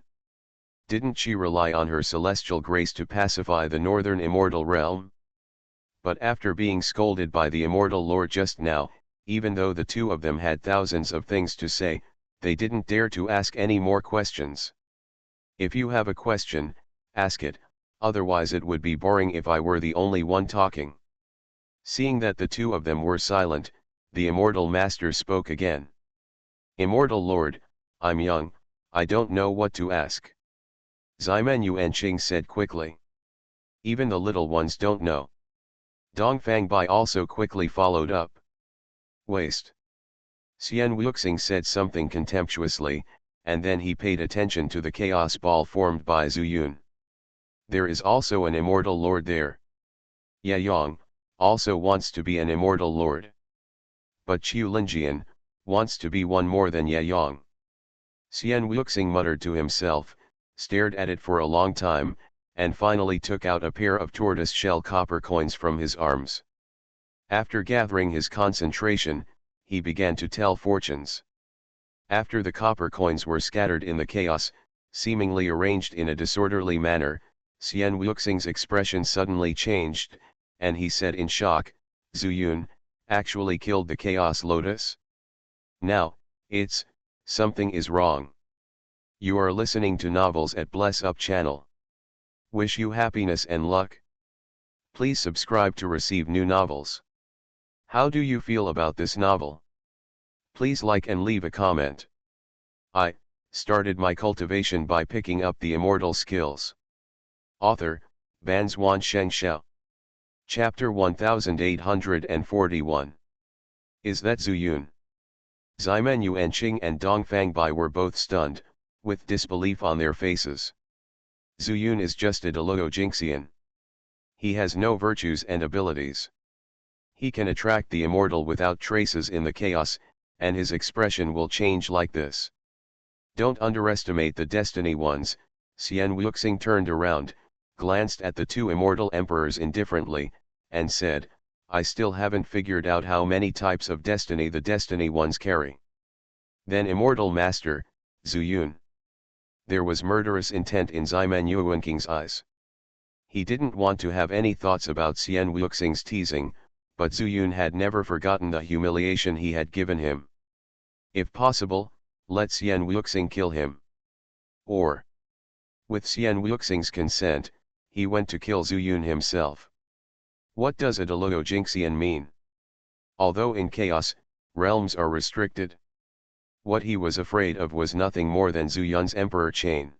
didn't she rely on her celestial grace to pacify the northern immortal realm? But after being scolded by the immortal lord just now, even though the two of them had thousands of things to say, they didn't dare to ask any more questions. If you have a question, ask it, otherwise it would be boring if I were the only one talking. Seeing that the two of them were silent, the immortal master spoke again. Immortal Lord, I'm young, I don't know what to ask. Zimen Yuanqing said quickly. Even the little ones don't know. Dongfang Bai also quickly followed up. Waste. Xian Wuxing said something contemptuously, and then he paid attention to the chaos ball formed by Zuyun. There is also an immortal lord there. Ye Yang also wants to be an immortal lord. But Qiu Linjian wants to be one more than Ye Yang. Xian Wuxing muttered to himself, stared at it for a long time, and finally took out a pair of tortoise-shell copper coins from his arms. After gathering his concentration, he began to tell fortunes. After the copper coins were scattered in the chaos, seemingly arranged in a disorderly manner, Xian Wuxing's expression suddenly changed, and he said in shock, "Zuyun actually killed the Chaos Lotus? Now, something is wrong." You are listening to Novels at Bless Up channel. Wish you happiness and luck. Please subscribe to receive new novels. How do you feel about this novel? Please like and leave a comment. I started my cultivation by picking up the immortal skills. Author, Banzuan Xianxia. Chapter 1841. Is that Zuyun? Ximen Yuanqing and Dong Fangbai were both stunned, with disbelief on their faces. Zuyun is just a Deluo Jinxian. He has no virtues and abilities. He can attract the immortal without traces in the chaos, and his expression will change like this. Don't underestimate the Destiny ones. Xian Wuxing turned around, glanced at the two immortal emperors indifferently, and said, I still haven't figured out how many types of destiny the Destiny ones carry. Then Immortal Master, Zuyun. There was murderous intent in Ximen Yuanqing's eyes. He didn't want to have any thoughts about Xian Wuxing's teasing, but Zuyun had never forgotten the humiliation he had given him. If possible, let Xian Wuxing kill him. Or, with Xian Wuxing's consent, he went to kill Zuyun himself. What does a Deluo Jinxian mean? Although in chaos, realms are restricted. What he was afraid of was nothing more than Zuyun's Emperor Chain.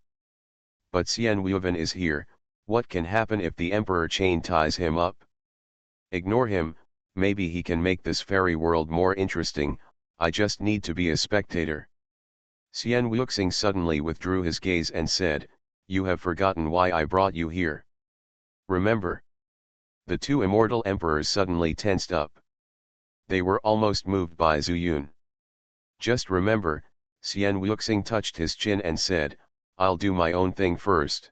But Xian Wuven is here. What can happen if the Emperor Chain ties him up? Ignore him, maybe he can make this fairy world more interesting. I just need to be a spectator. Xian Wuxing suddenly withdrew his gaze and said, You have forgotten why I brought you here. Remember? The two immortal emperors suddenly tensed up. They were almost moved by Zuyun. Just remember, Xian Wuxing touched his chin and said, I'll do my own thing first.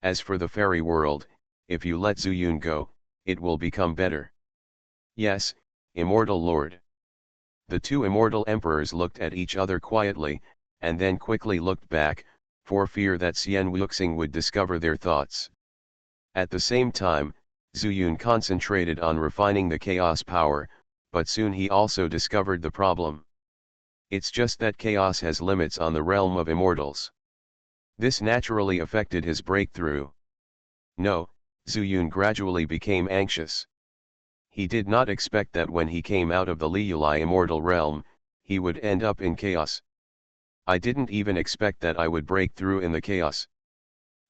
As for the fairy world, if you let Zuyun go, it will become better. Yes, Immortal Lord. The two immortal emperors looked at each other quietly, and then quickly looked back, for fear that Xian Wuxing would discover their thoughts. At the same time, Zuyun concentrated on refining the chaos power, but soon he also discovered the problem. It's just that chaos has limits on the realm of immortals. This naturally affected his breakthrough. No, Zuyun gradually became anxious. He did not expect that when he came out of the Liulai immortal realm, he would end up in chaos. I didn't even expect that I would break through in the chaos.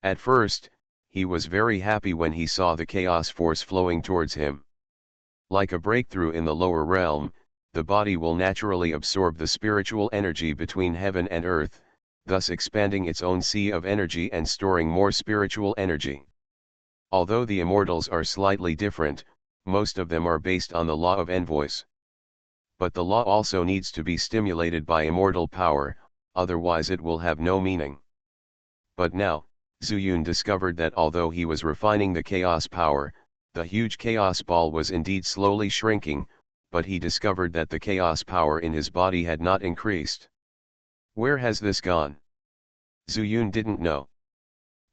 At first, he was very happy when he saw the chaos force flowing towards him. Like a breakthrough in the lower realm, the body will naturally absorb the spiritual energy between heaven and earth, thus expanding its own sea of energy and storing more spiritual energy. Although the immortals are slightly different, most of them are based on the law of envoys. But the law also needs to be stimulated by immortal power, otherwise it will have no meaning. But now, Zuyun discovered that although he was refining the chaos power, the huge chaos ball was indeed slowly shrinking, but he discovered that the chaos power in his body had not increased. Where has this gone? Zuyun didn't know.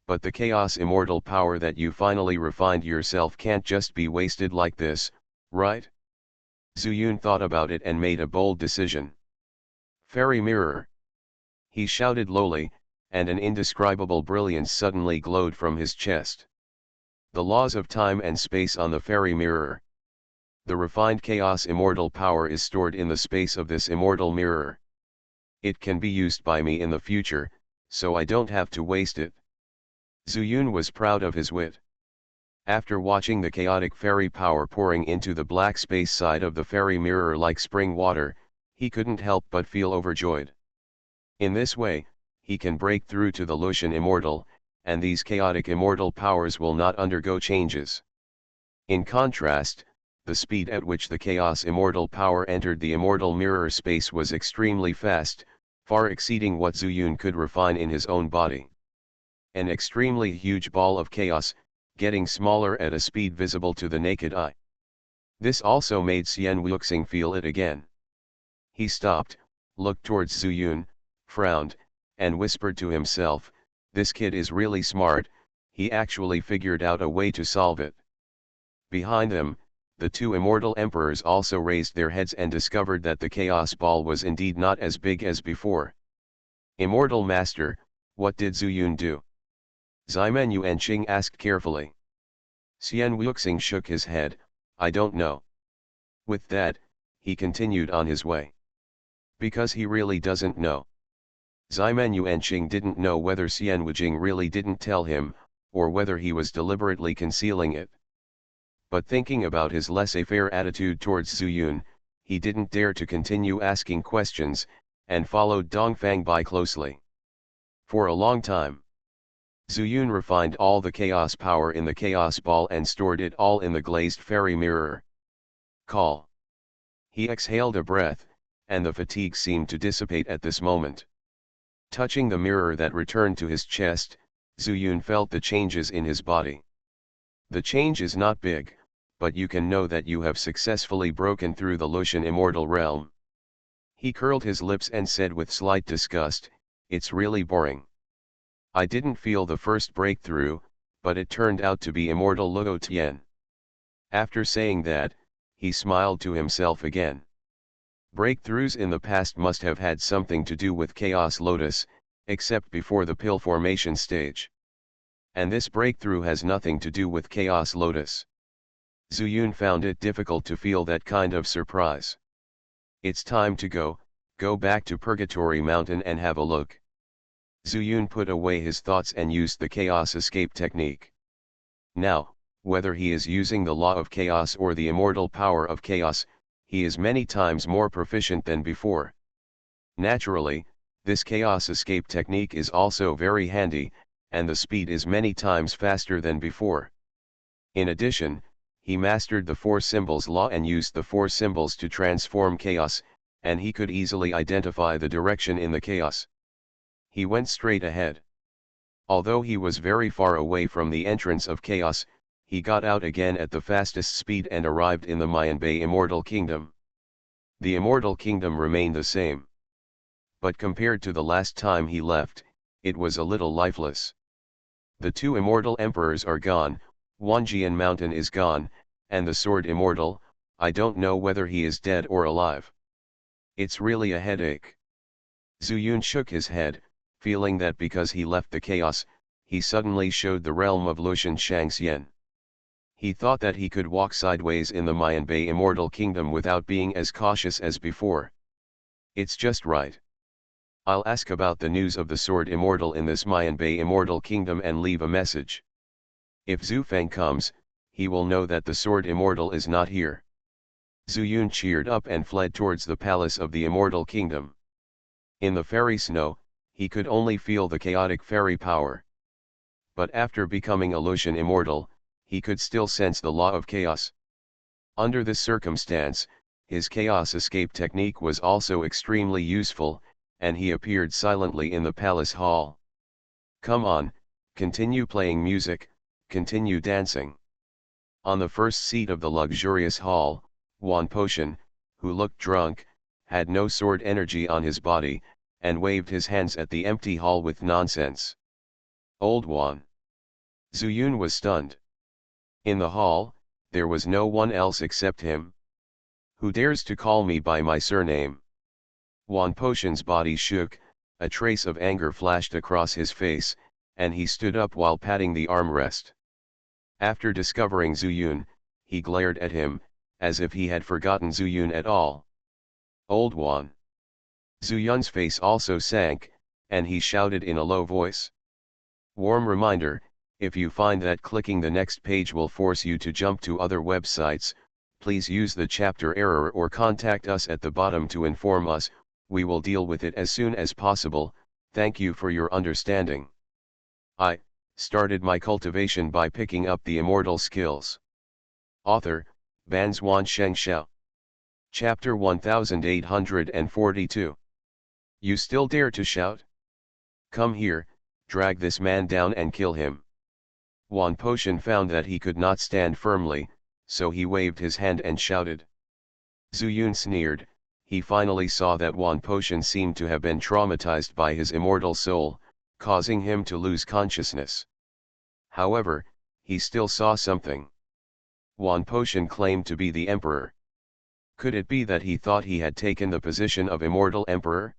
But the chaos immortal power that you finally refined yourself can't just be wasted like this, right? Zuyun thought about it and made a bold decision. Fairy mirror! He shouted lowly, and an indescribable brilliance suddenly glowed from his chest. The laws of time and space on the fairy mirror. The refined chaos immortal power is stored in the space of this immortal mirror. It can be used by me in the future, so I don't have to waste it. Zuyun was proud of his wit. After watching the chaotic fairy power pouring into the black space side of the fairy mirror like spring water, he couldn't help but feel overjoyed. In this way, he can break through to the Lucian immortal, and these chaotic immortal powers will not undergo changes. In contrast, the speed at which the chaos immortal power entered the immortal mirror space was extremely fast, far exceeding what Zuyun could refine in his own body. An extremely huge ball of chaos, getting smaller at a speed visible to the naked eye. This also made Xian Wuxing feel it again. He stopped, looked towards Zuyun, frowned, and whispered to himself, this kid is really smart, he actually figured out a way to solve it. Behind them, the two immortal emperors also raised their heads and discovered that the chaos ball was indeed not as big as before. Immortal Master, what did Zuyun do? Ximen Yuanqing asked carefully. Xian Wuxing shook his head, I don't know. With that, he continued on his way. Because he really doesn't know. Ximen Yuanqing didn't know whether Xian Wuxing really didn't tell him, or whether he was deliberately concealing it. But thinking about his laissez-faire attitude towards Zuyun, he didn't dare to continue asking questions, and followed Dongfang Bai closely. For a long time, Zuyun refined all the chaos power in the chaos ball and stored it all in the glazed fairy mirror. Call. He exhaled a breath, and the fatigue seemed to dissipate at this moment. Touching the mirror that returned to his chest, Zuyun felt the changes in his body. The change is not big, but you can know that you have successfully broken through the Lucian immortal realm. He curled his lips and said with slight disgust, "It's really boring. I didn't feel the first breakthrough, but it turned out to be immortal Luo Tian." After saying that, he smiled to himself again. Breakthroughs in the past must have had something to do with Chaos Lotus, except before the pill formation stage. And this breakthrough has nothing to do with Chaos Lotus. Zuyun found it difficult to feel that kind of surprise. "It's time to go back to Purgatory Mountain and have a look." Zuyun put away his thoughts and used the Chaos Escape technique. Now, whether he is using the law of chaos or the immortal power of chaos, he is many times more proficient than before. Naturally, this Chaos Escape technique is also very handy, and the speed is many times faster than before. In addition, he mastered the four symbols law and used the four symbols to transform chaos, and he could easily identify the direction in the chaos. He went straight ahead. Although he was very far away from the entrance of chaos, he got out again at the fastest speed and arrived in the Mayanbei Immortal Kingdom. The Immortal Kingdom remained the same. But compared to the last time he left, it was a little lifeless. The two immortal emperors are gone, Wanjian Mountain is gone, and the sword immortal, I don't know whether he is dead or alive. It's really a headache. Zuyun shook his head, feeling that because he left the chaos, he suddenly showed the realm of Lucian Xianxia. He thought that he could walk sideways in the Mayanbei Immortal Kingdom without being as cautious as before. It's just right. I'll ask about the news of the sword immortal in this Mayanbei Immortal Kingdom and leave a message. If Zufeng comes, he will know that the sword immortal is not here. Zuyun cheered up and fled towards the palace of the Immortal Kingdom. In the fairy snow, he could only feel the chaotic fairy power. But after becoming a Lucian immortal, he could still sense the law of chaos. Under this circumstance, his chaos escape technique was also extremely useful, and he appeared silently in the palace hall. "Come on, continue playing music, continue dancing." On the first seat of the luxurious hall, Wan Potion, who looked drunk, had no sword energy on his body, and waved his hands at the empty hall with nonsense. "Old Wan." Zuyun was stunned. In the hall, there was no one else except him. "Who dares to call me by my surname?" Wan Potion's body shook, a trace of anger flashed across his face, and he stood up while patting the armrest. After discovering Zuyun, he glared at him, as if he had forgotten Zuyun at all. "Old Wan." Zuyun's face also sank, and he shouted in a low voice. Warm reminder, if you find that clicking the next page will force you to jump to other websites, please use the chapter error or contact us at the bottom to inform us. We will deal with it as soon as possible. Thank you for your understanding. I started my cultivation by picking up the immortal skills. Author, Banzwan Xianxia. Chapter 1842. You still dare to shout? Come here, drag this man down and kill him. Wan Potion found that he could not stand firmly, so he waved his hand and shouted. Zuyun sneered. He finally saw that Wan Potion seemed to have been traumatized by his immortal soul, causing him to lose consciousness. However, he still saw something. Wan Potion claimed to be the emperor. Could it be that he thought he had taken the position of immortal emperor?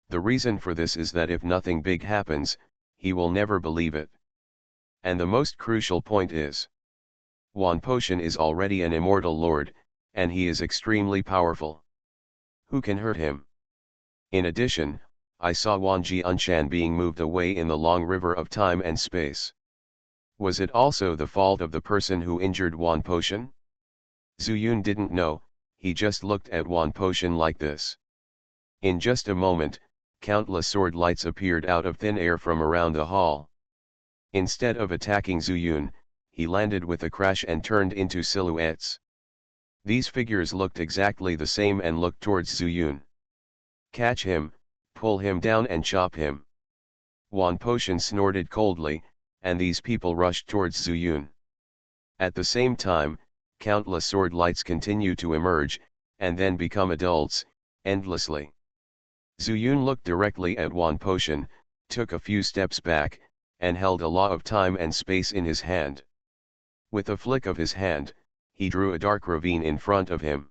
The reason for this is that if nothing big happens, he will never believe it. And the most crucial point is, Wan Potion is already an immortal lord, and he is extremely powerful. Who can hurt him? In addition, I saw Wan Jianshan being moved away in the long river of time and space. Was it also the fault of the person who injured Wan Potion? Zuyun didn't know, he just looked at Wan Potion like this. In just a moment, countless sword lights appeared out of thin air from around the hall. Instead of attacking Zuyun, he landed with a crash and turned into silhouettes. These figures looked exactly the same and looked towards Zuyun. Catch him, pull him down and chop him. Wan Potion snorted coldly, and these people rushed towards Zuyun. At the same time, countless sword lights continue to emerge, and then become adults, endlessly. Zuyun looked directly at Wan Potion, took a few steps back, and held a law of time and space in his hand. With a flick of his hand, he drew a dark ravine in front of him.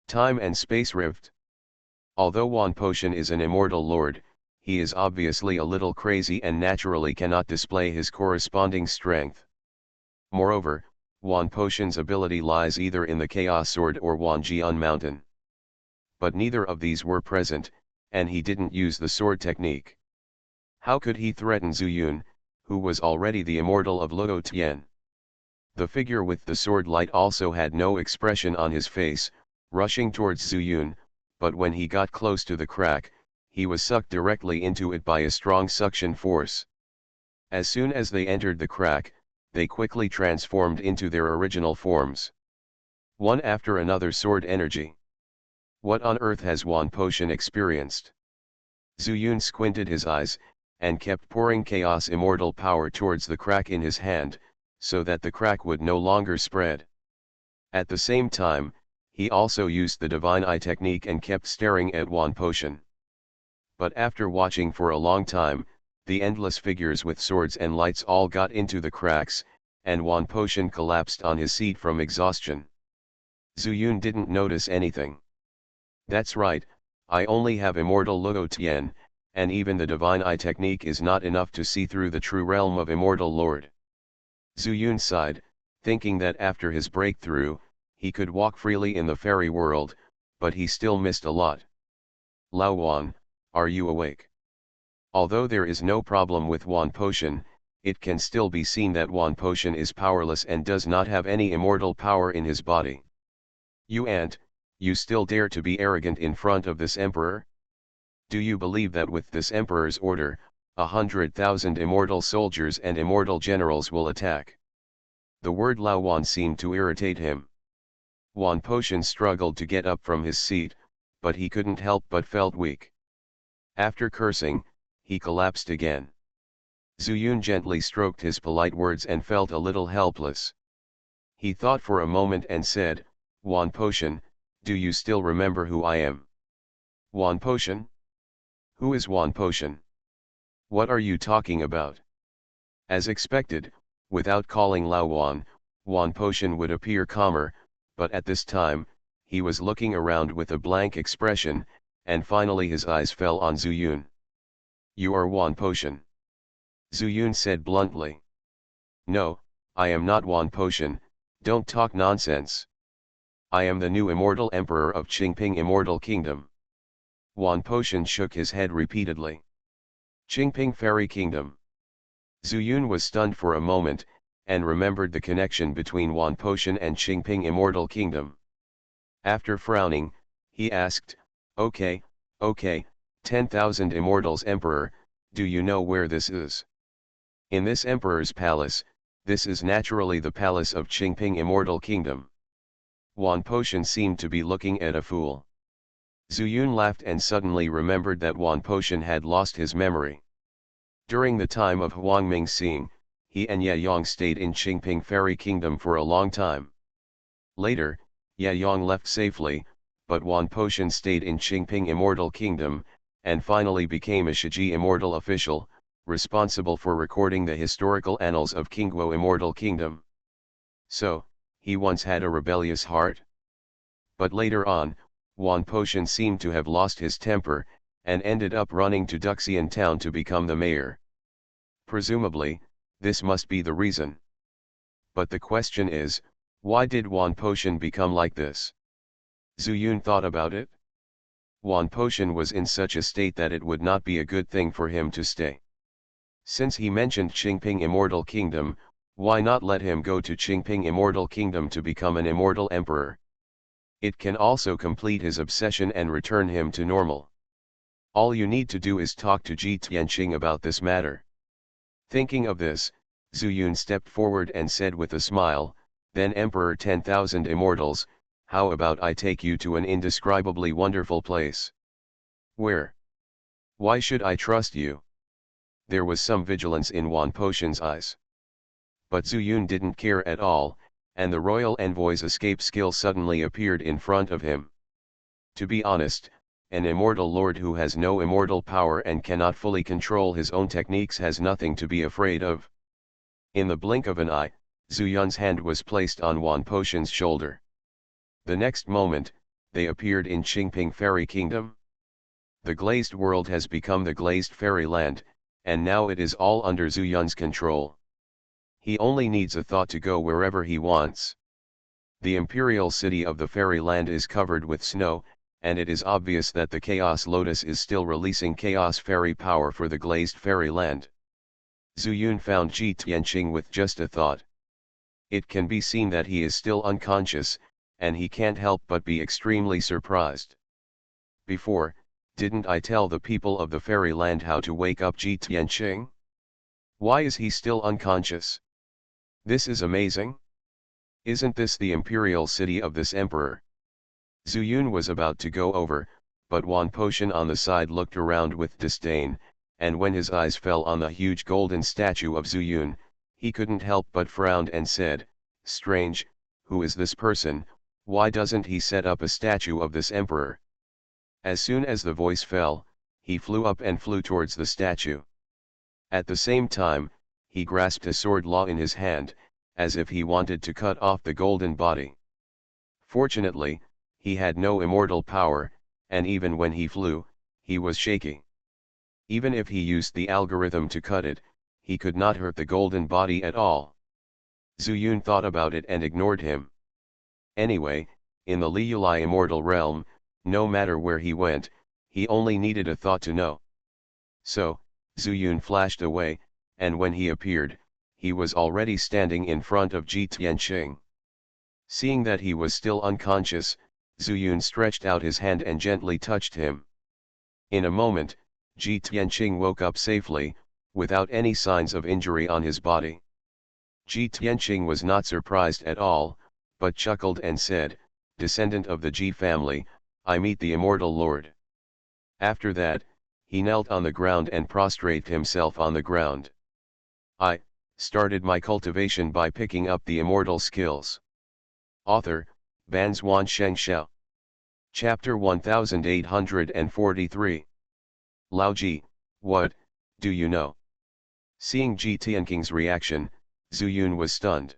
Time and space rift. Although Wan Potion is an immortal lord, he is obviously a little crazy and naturally cannot display his corresponding strength. Moreover, Wan Potion's ability lies either in the Chaos Sword or Wanjian Mountain. But neither of these were present, and he didn't use the sword technique. How could he threaten Zuyun, who was already the immortal of Luo Tian? The figure with the sword light also had no expression on his face, rushing towards Zuyun, but when he got close to the crack, he was sucked directly into it by a strong suction force. As soon as they entered the crack, they quickly transformed into their original forms. One after another sword energy. What on earth has Wan Potion experienced? Zuyun squinted his eyes, and kept pouring chaos immortal power towards the crack in his hand, so that the crack would no longer spread. At the same time, he also used the divine eye technique and kept staring at Wan Potion. But after watching for a long time, the endless figures with swords and lights all got into the cracks, and Wan Potion collapsed on his seat from exhaustion. Zuyun didn't notice anything. That's right, I only have immortal Luo Tian, and even the divine eye technique is not enough to see through the true realm of immortal lord. Zuyun sighed, thinking that after his breakthrough, he could walk freely in the fairy world, but he still missed a lot. Lao Wan, are you awake? Although there is no problem with Wan Potion, it can still be seen that Wan Potion is powerless and does not have any immortal power in his body. You ant, you still dare to be arrogant in front of this emperor? Do you believe that with this emperor's order, 100,000 immortal soldiers and immortal generals will attack? The word Lao Wan seemed to irritate him. Wan Potion struggled to get up from his seat, but he couldn't help but felt weak. After cursing, he collapsed again. Zuyun gently stroked his polite words and felt a little helpless. He thought for a moment and said, Wan Potion, do you still remember who I am? Wan Potion? Who is Wan Potion? What are you talking about? As expected, without calling Lao Wan, Wan Potion would appear calmer, but at this time, he was looking around with a blank expression, and finally his eyes fell on Zuyun. You are Wan Potion. Zuyun said bluntly. No, I am not Wan Potion, don't talk nonsense. I am the new immortal emperor of Qingping Immortal Kingdom. Wan Potion shook his head repeatedly. Qingping Fairy Kingdom. Zuyun was stunned for a moment, and remembered the connection between Wan Potion and Qingping Immortal Kingdom. After frowning, he asked, Okay, 10,000 Immortals Emperor, do you know where this is? In this Emperor's palace, this is naturally the palace of Qingping Immortal Kingdom. Wan Potion seemed to be looking at a fool. Zuyun laughed and suddenly remembered that Wan Potion had lost his memory. During the time of Huang Mingxing, he and Ye Yong stayed in Qingping Fairy Kingdom for a long time. Later, Ye Yong left safely, but Wan Potion stayed in Qingping Immortal Kingdom, and finally became a Shiji Immortal official, responsible for recording the historical annals of Qingguo Immortal Kingdom. So, he once had a rebellious heart? But later on, Wan Potion seemed to have lost his temper, and ended up running to Duxian town to become the mayor. Presumably, this must be the reason. But the question is, why did Wan Potion become like this? Zuyun thought about it. Wan Potion was in such a state that it would not be a good thing for him to stay. Since he mentioned Qingping Immortal Kingdom, Why not let him go to Qingping Immortal Kingdom to become an immortal emperor? It can also complete his obsession and return him to normal. All you need to do is talk to Ji Tianqing about this matter. Thinking of this, Zhu Yun stepped forward and said with a smile, "Then Emperor 10,000 Immortals, how about I take you to an indescribably wonderful place?" "Where? Why should I trust you?" There was some vigilance in Wan Potion's eyes. But Zhu Yun didn't care at all, and the royal envoy's escape skill suddenly appeared in front of him. To be honest, an immortal lord who has no immortal power and cannot fully control his own techniques has nothing to be afraid of. In the blink of an eye, Zhu Yun's hand was placed on Wan Potion's shoulder. The next moment, they appeared in Qingping Fairy Kingdom. The glazed world has become the glazed fairyland, and now it is all under Zhu Yun's control. He only needs a thought to go wherever he wants. The imperial city of the fairyland is covered with snow, and it is obvious that the Chaos Lotus is still releasing Chaos Fairy power for the glazed fairyland. Zhu Yun found Ji Tianqing with just a thought. It can be seen that he is still unconscious, and he can't help but be extremely surprised. "Before, didn't I tell the people of the fairyland how to wake up Ji Tianqing? Why is he still unconscious? This is amazing. Isn't this the imperial city of this emperor?" Zhu Yun was about to go over, but Wan Potion on the side looked around with disdain, and when his eyes fell on the huge golden statue of Zhu Yun, he couldn't help but frown and said, "Strange, who is this person? Why doesn't he set up a statue of this emperor?" As soon as the voice fell, he flew up and flew towards the statue. At the same time, he grasped a sword law in his hand, as if he wanted to cut off the golden body. Fortunately, he had no immortal power, and even when he flew, he was shaky. Even if he used the algorithm to cut it, he could not hurt the golden body at all. Zhu Yun thought about it and ignored him. Anyway, in the Liulai immortal realm, no matter where he went, he only needed a thought to know. So, Zhu Yun flashed away, and when he appeared, he was already standing in front of Ji Tianqing. Seeing that he was still unconscious, Zhu Yun stretched out his hand and gently touched him. In a moment, Ji Tianqing woke up safely, without any signs of injury on his body. Ji Tianqing was not surprised at all, but chuckled and said, "Descendant of the Ji family, I meet the immortal lord." After that, he knelt on the ground and prostrated himself on the ground. "I started my cultivation by picking up the immortal skills." Author, Banzhuan Xianxia. Chapter 1843. Laoji, what, do you know? Seeing Ji Tianqing's reaction, Zhu Yun was stunned.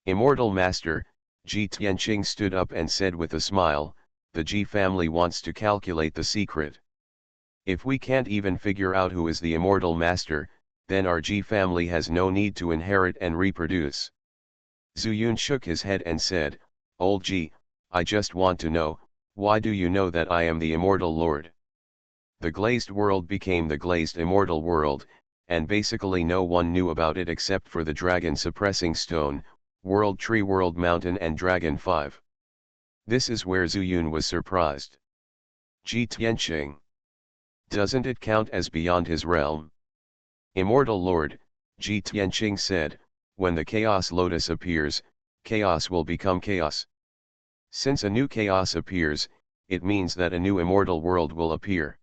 "Immortal Master," Ji Tianqing stood up and said with a smile, "the Ji family wants to calculate the secret. If we can't even figure out who is the Immortal Master, then our Ji family has no need to inherit and reproduce." Zhu Yun shook his head and said, "Old Ji, I just want to know, why do you know that I am the Immortal Lord?" The glazed world became the glazed immortal world, and basically no one knew about it except for the dragon suppressing stone, world tree, world mountain and dragon 5. This is where Zhu Yun was surprised. Ji Tianqing. Doesn't it count as beyond his realm? "Immortal Lord," Ji Tianqing said, "when the Chaos Lotus appears, chaos will become chaos. Since a new chaos appears, it means that a new immortal world will appear.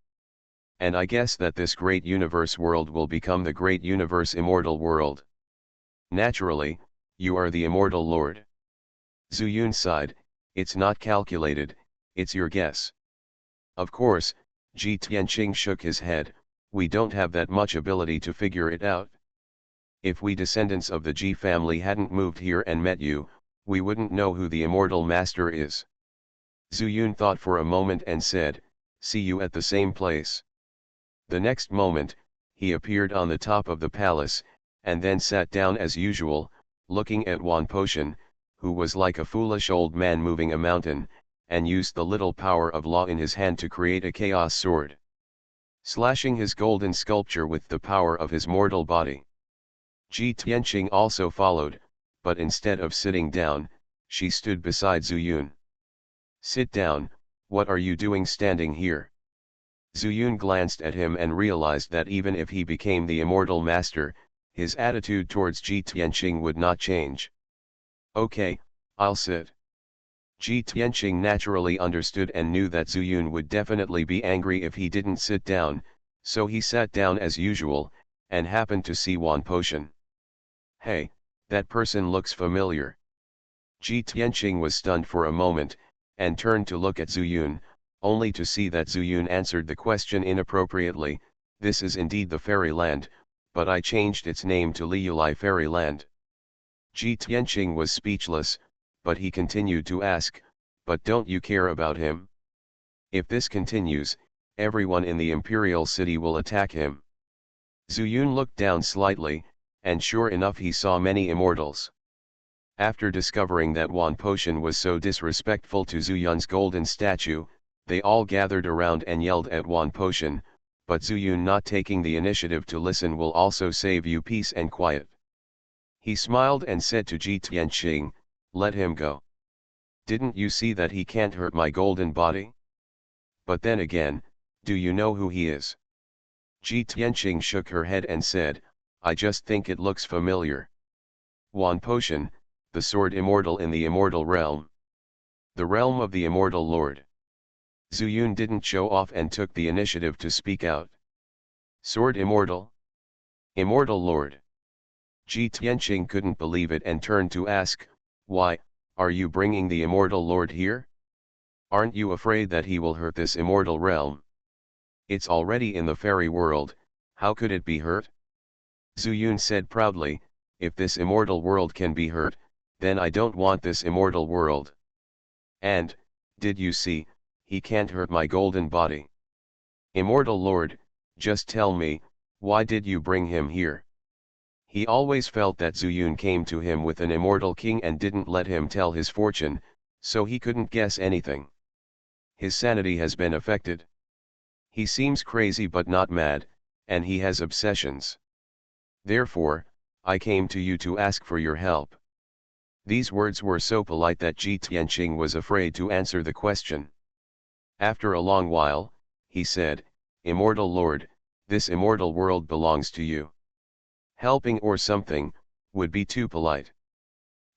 And I guess that this great universe world will become the great universe immortal world. Naturally, you are the immortal lord." Zhu Yun sighed, "It's not calculated, it's your guess." "Of course," Ji Tianqing shook his head, "we don't have that much ability to figure it out. If we descendants of the Ji family hadn't moved here and met you, we wouldn't know who the Immortal Master is." Zhu Yun thought for a moment and said, "See you at the same place." The next moment, he appeared on the top of the palace, and then sat down as usual, looking at Wan Potion, who was like a foolish old man moving a mountain, and used the little power of law in his hand to create a chaos sword, slashing his golden sculpture with the power of his mortal body. Ji Tianqing also followed, but instead of sitting down, she stood beside Zuyun. "Sit down, what are you doing standing here?" Zuyun glanced at him and realized that even if he became the immortal master, his attitude towards Ji Tianqing would not change. "Okay, I'll sit." Ji Tianqing naturally understood and knew that Zuyun would definitely be angry if he didn't sit down, so he sat down as usual, and happened to see Wan Potion. "Hey, that person looks familiar." Ji Tianqing was stunned for a moment, and turned to look at Zuyun, only to see that Zuyun answered the question inappropriately. "This is indeed the fairyland, but I changed its name to Liulai Fairyland." Ji Tianqing was speechless, but he continued to ask, "But don't you care about him? If this continues, everyone in the imperial city will attack him." Zuyun looked down slightly, and sure enough he saw many immortals. After discovering that Wan Potion was so disrespectful to Zuyun's golden statue, they all gathered around and yelled at Wan Potion, but Zuyun not taking the initiative to listen will also save you peace and quiet. He smiled and said to Ji Tianqing, "Let him go. Didn't you see that he can't hurt my golden body? But then again, do you know who he is?" Ji Tianqing shook her head and said, "I just think it looks familiar. Wan Potion, the sword immortal in the immortal realm. The realm of the immortal lord." Zuyun didn't show off and took the initiative to speak out. "Sword immortal? Immortal lord?" Ji Tianqing couldn't believe it and turned to ask, "Why, are you bringing the immortal lord here? Aren't you afraid that he will hurt this immortal realm? It's already in the fairy world, how could it be hurt?" Zuyun said proudly, "If this immortal world can be hurt, then I don't want this immortal world. And, did you see, he can't hurt my golden body. Immortal lord, just tell me, why did you bring him here?" He always felt that Zuyun came to him with an immortal king and didn't let him tell his fortune, so he couldn't guess anything. His sanity has been affected. He seems crazy but not mad, and he has obsessions. Therefore, I came to you to ask for your help. These words were so polite that Ji Tianqing was afraid to answer the question. After a long while, he said, "Immortal Lord, this immortal world belongs to you. Helping or something, would be too polite."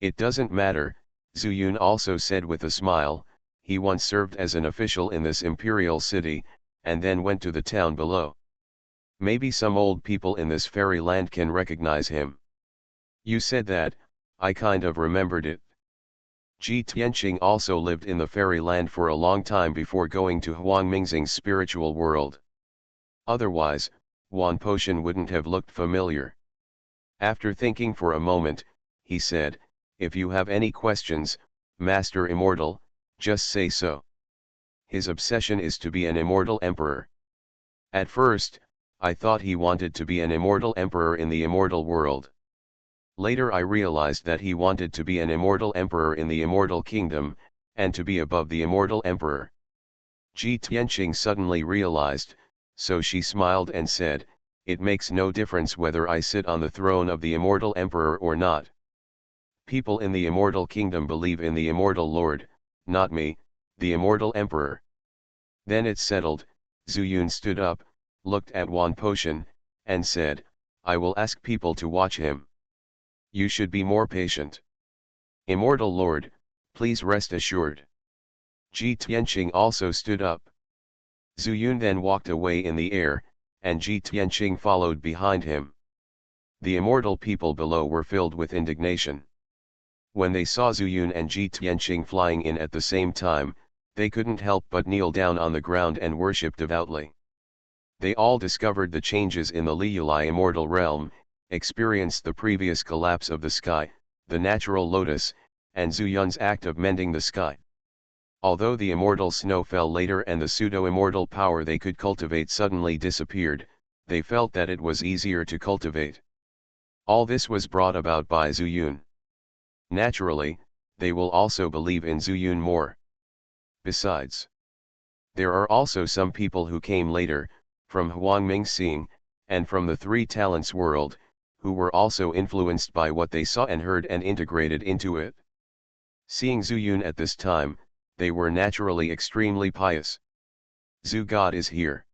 "It doesn't matter," Zuyun also said with a smile. He once served as an official in this imperial city, and then went to the town below. Maybe some old people in this fairy land can recognize him. "You said that, I kind of remembered it." Ji Tianqing also lived in the fairy land for a long time before going to Huang Mingxing's spiritual world. Otherwise, Wan Potion wouldn't have looked familiar. After thinking for a moment, he said, "If you have any questions, Master Immortal, just say so. His obsession is to be an immortal emperor. At first, I thought he wanted to be an immortal emperor in the immortal world. Later I realized that he wanted to be an immortal emperor in the immortal kingdom, and to be above the immortal emperor." Ji Tianqing suddenly realized, so she smiled and said, "It makes no difference whether I sit on the throne of the immortal emperor or not. People in the immortal kingdom believe in the immortal lord, not me, the immortal emperor." "Then it's settled." Zuyun stood up, looked at Wan Potion, and said, "I will ask people to watch him. You should be more patient. Immortal Lord, please rest assured." Ji Tianqing also stood up. Zuyun then walked away in the air, and Ji Tianqing followed behind him. The immortal people below were filled with indignation. When they saw Zuyun and Ji Tianqing flying in at the same time, they couldn't help but kneel down on the ground and worship devoutly. They all discovered the changes in the Liulai immortal realm, experienced the previous collapse of the sky, the natural lotus, and Zuyun's act of mending the sky. Although the immortal snow fell later and the pseudo-immortal power they could cultivate suddenly disappeared, they felt that it was easier to cultivate. All this was brought about by Zuyun. Naturally, they will also believe in Zuyun more. Besides, there are also some people who came later, from Huang Mingxing, and from the Three Talents world, who were also influenced by what they saw and heard and integrated into it. Seeing Zuyun at this time, they were naturally extremely pious. Zhu God is here.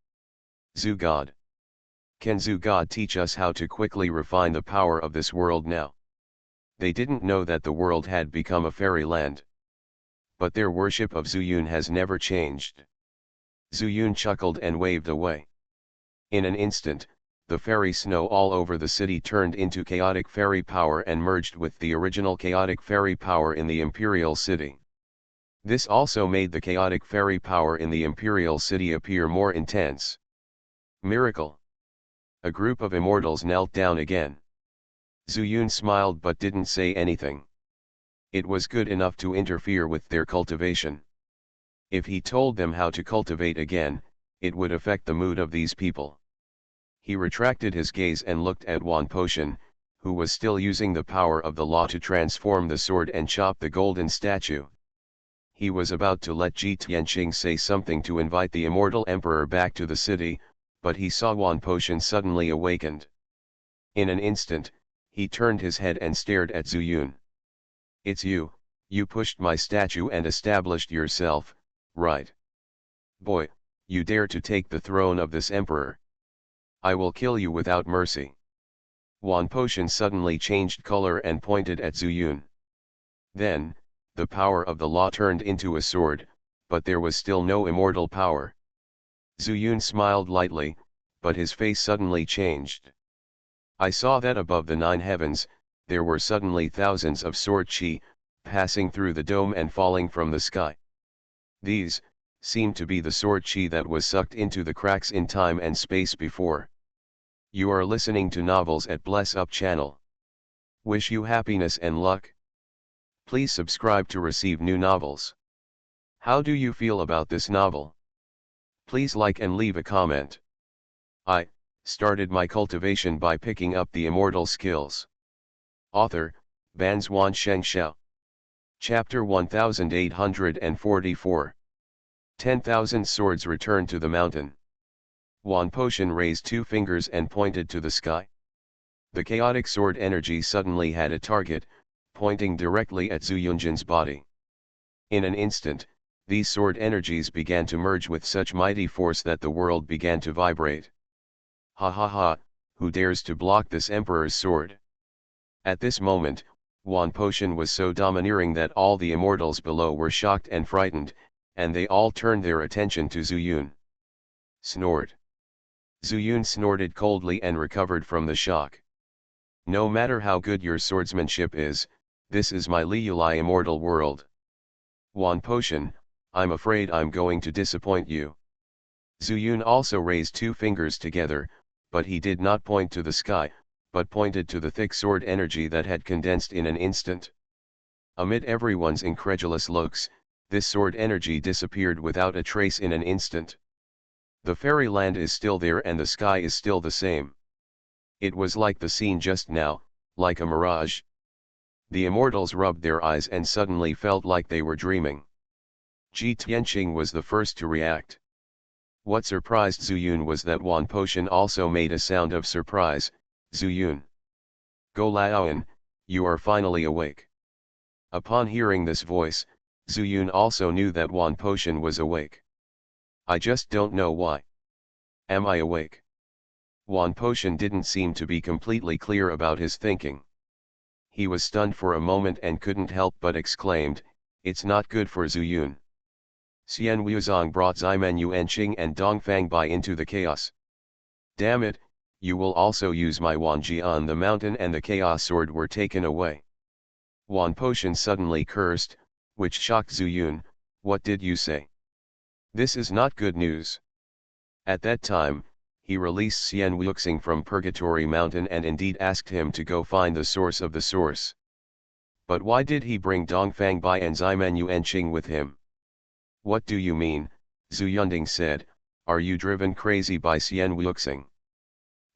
Zhu God. Can Zhu God teach us how to quickly refine the power of this world now? They didn't know that the world had become a fairyland. But their worship of Zuyun has never changed. Zuyun chuckled and waved away. In an instant, the fairy snow all over the city turned into chaotic fairy power and merged with the original chaotic fairy power in the imperial city. This also made the chaotic fairy power in the imperial city appear more intense. Miracle! A group of immortals knelt down again. Zuyun smiled but didn't say anything. It was good enough to interfere with their cultivation. If he told them how to cultivate again, it would affect the mood of these people. He retracted his gaze and looked at Wan Potion, who was still using the power of the law to transform the sword and chop the golden statue. He was about to let Ji Tianqing say something to invite the immortal emperor back to the city, but he saw Wan Potion suddenly awakened. In an instant, he turned his head and stared at Zuyun. "It's you, you pushed my statue and established yourself, right? Boy, you dare to take the throne of this emperor. I will kill you without mercy." Wan Potion suddenly changed color and pointed at Zuyun. Then, the power of the law turned into a sword, but there was still no immortal power. Zuyun smiled lightly, but his face suddenly changed. "I saw that above the 9 heavens, there were suddenly thousands of sword chi, passing through the dome and falling from the sky. These, seemed to be the sword chi that was sucked into the cracks in time and space before." You are listening to Novels at Bless Up channel. Wish you happiness and luck. Please subscribe to receive new novels. How do you feel about this novel? Please like and leave a comment. I started my cultivation by picking up the immortal skills. Author, Banzwan Xianxia. Chapter 1844. 10,000 swords return to the mountain. Wan Potion raised 2 fingers and pointed to the sky. The chaotic sword energy suddenly had a target, pointing directly at Zuyunjin's body. In an instant, these sword energies began to merge with such mighty force that the world began to vibrate. "Ha ha ha, who dares to block this emperor's sword?" At this moment, Wan Potion was so domineering that all the immortals below were shocked and frightened, and they all turned their attention to Zuyun. Snort. Zuyun snorted coldly and recovered from the shock. "No matter how good your swordsmanship is, this is my Liulai immortal world. Wan Potion, I'm afraid I'm going to disappoint you." Zuyun also raised 2 fingers together, but he did not point to the sky, but pointed to the thick sword energy that had condensed in an instant. Amid everyone's incredulous looks, this sword energy disappeared without a trace in an instant. The fairyland is still there and the sky is still the same. It was like the scene just now, like a mirage. The immortals rubbed their eyes and suddenly felt like they were dreaming. Ji Tianqing was the first to react. What surprised Zuyun was that Wan Potion also made a sound of surprise. "Zuyun. Go Laoan, you are finally awake." Upon hearing this voice, Zuyun also knew that Wan Potion was awake. "I just don't know why. Am I awake?" Wan Potion didn't seem to be completely clear about his thinking. He was stunned for a moment and couldn't help but exclaimed, "It's not good for Zuyun." Xian Wuzong brought Zimen Yuanqing and Dongfang Bai into the chaos. "Damn it, you will also use my Wanji on the mountain," and the chaos sword were taken away. Wan Potion suddenly cursed, which shocked Zuyun. "What did you say? This is not good news." At that time, he released Xian Wuxing from Purgatory Mountain and indeed asked him to go find the source of the source. But why did he bring Dongfang Bai and Zimen Yuanqing with him? "What do you mean?" Zhu Yunding said. "Are you driven crazy by Xian Wuxing?"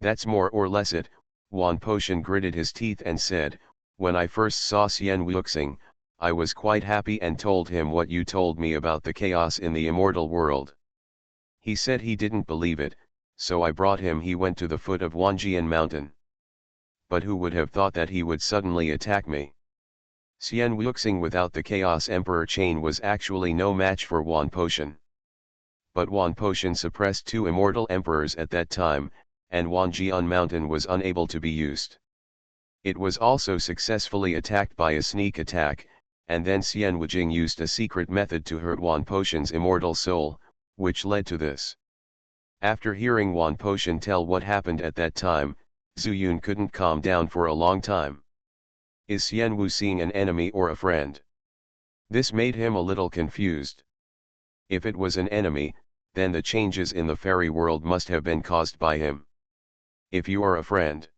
"That's more or less it," Wan Potion gritted his teeth and said. "When I first saw Xian Wuxing, I was quite happy and told him what you told me about the chaos in the immortal world. He said he didn't believe it, so I brought him. He went to the foot of Wanjian Mountain. but who would have thought that he would suddenly attack me? Xianxia without the Chaos Emperor chain was actually no match for Wan Potion. But Wan Potion suppressed 2 immortal emperors at that time, and Wanjian Mountain was unable to be used. It was also successfully attacked by a sneak attack, and then Xianxia used a secret method to hurt Wan Potion's immortal soul, which led to this. After hearing Wan Potion tell what happened at that time, Zuyun couldn't calm down for a long time. Is Xianwu seeing an enemy or a friend? This made him a little confused. If it was an enemy, then the changes in the fairy world must have been caused by him. If you are a friend,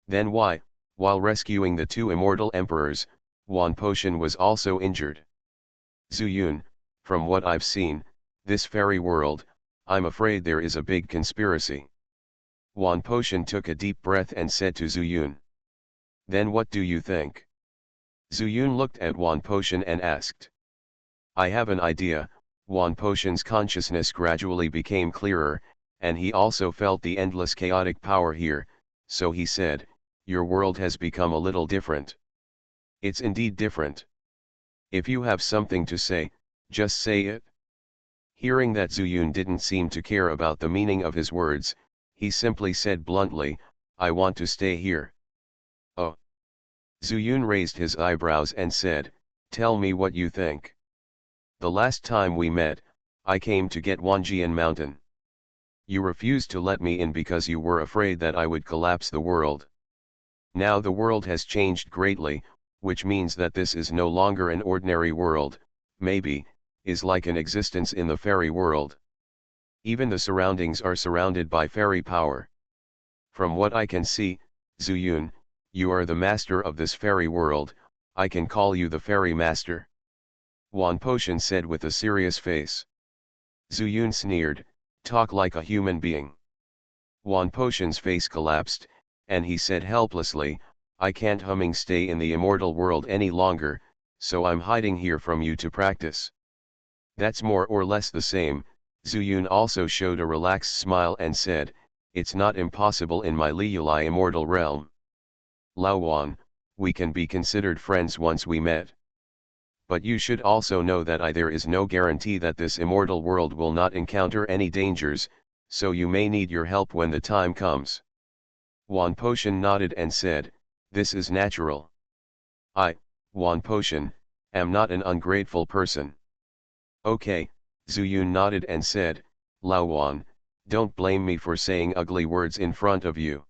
then why, while rescuing the 2 immortal emperors, Wan Potion was also injured? Zuyun, from what I've seen, this fairy world, I'm afraid there is a big conspiracy. Wan Potion took a deep breath and said to Zuyun. Then what do you think? Zuyun looked at Wan Potion and asked. I have an idea. Wan Potion's consciousness gradually became clearer, and he also felt the endless chaotic power here, so he said, your world has become a little different. It's indeed different. If you have something to say, just say it. Hearing that Zuyun didn't seem to care about the meaning of his words, he simply said bluntly, I want to stay here. Oh. Zuyun raised his eyebrows and said, tell me what you think. The last time we met, I came to get Wanjian Mountain. You refused to let me in because you were afraid that I would collapse the world. Now the world has changed greatly, which means that this is no longer an ordinary world, maybe, is like an existence in the fairy world. Even the surroundings are surrounded by fairy power. From what I can see, Zuyun, you are the master of this fairy world, I can call you the fairy master. Wan Potion said with a serious face. Zuyun sneered, talk like a human being. Wan Potion's face collapsed, and he said helplessly, I can't stay in the immortal world any longer, so I'm hiding here from you to practice. That's more or less the same. Zuyun also showed a relaxed smile and said, it's not impossible in my Liuli immortal realm. Lao Wan, we can be considered friends once we met. But you should also know that there is no guarantee that this immortal world will not encounter any dangers, so you may need your help when the time comes. Wan Potion nodded and said, this is natural. I, Wan Potion, am not an ungrateful person. Okay, Zuyun nodded and said, Lao Wan, don't blame me for saying ugly words in front of you.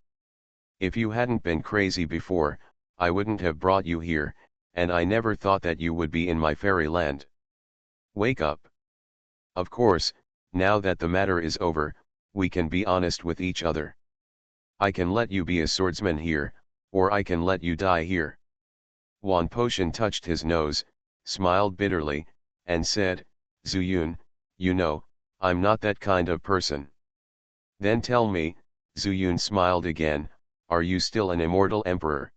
If you hadn't been crazy before, I wouldn't have brought you here, and I never thought that you would be in my fairyland. Wake up. Of course, now that the matter is over, we can be honest with each other. I can let you be a swordsman here, or I can let you die here. Wan Potion touched his nose, smiled bitterly, and said, Zuyun, you know, I'm not that kind of person. Then tell me, Zuyun smiled again, are you still an immortal emperor?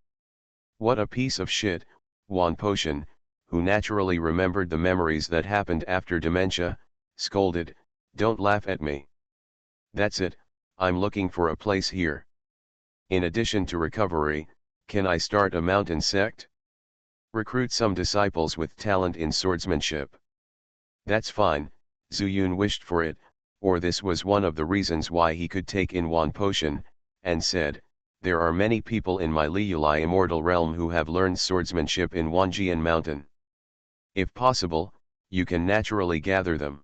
What a piece of shit. Wan Potion, who naturally remembered the memories that happened after dementia, scolded, don't laugh at me. That's it, I'm looking for a place here. In addition to recovery, can I start a mountain sect? Recruit some disciples with talent in swordsmanship. That's fine, Zuyun wished for it, or this was one of the reasons why he could take in Wan Potion, and said, there are many people in my Liuli immortal realm who have learned swordsmanship in Wanjian Mountain. If possible, you can naturally gather them.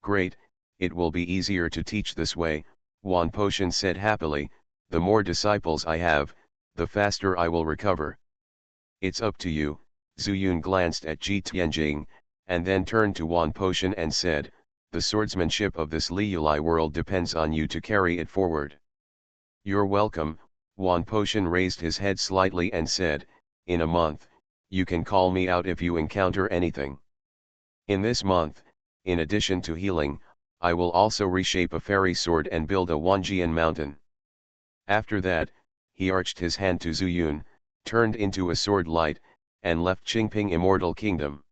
Great, it will be easier to teach this way, Wan Potion said happily, the more disciples I have, the faster I will recover. It's up to you. Zuyun glanced at Ji Tianjing, and then turned to Wan Potion and said, the swordsmanship of this Liuli world depends on you to carry it forward. You're welcome. Wan Potion raised his head slightly and said, in a month, you can call me out if you encounter anything. In this month, in addition to healing, I will also reshape a fairy sword and build a Wanjian mountain. After that, he arched his hand to Zuyun, turned into a sword light, and left Qingping Immortal Kingdom.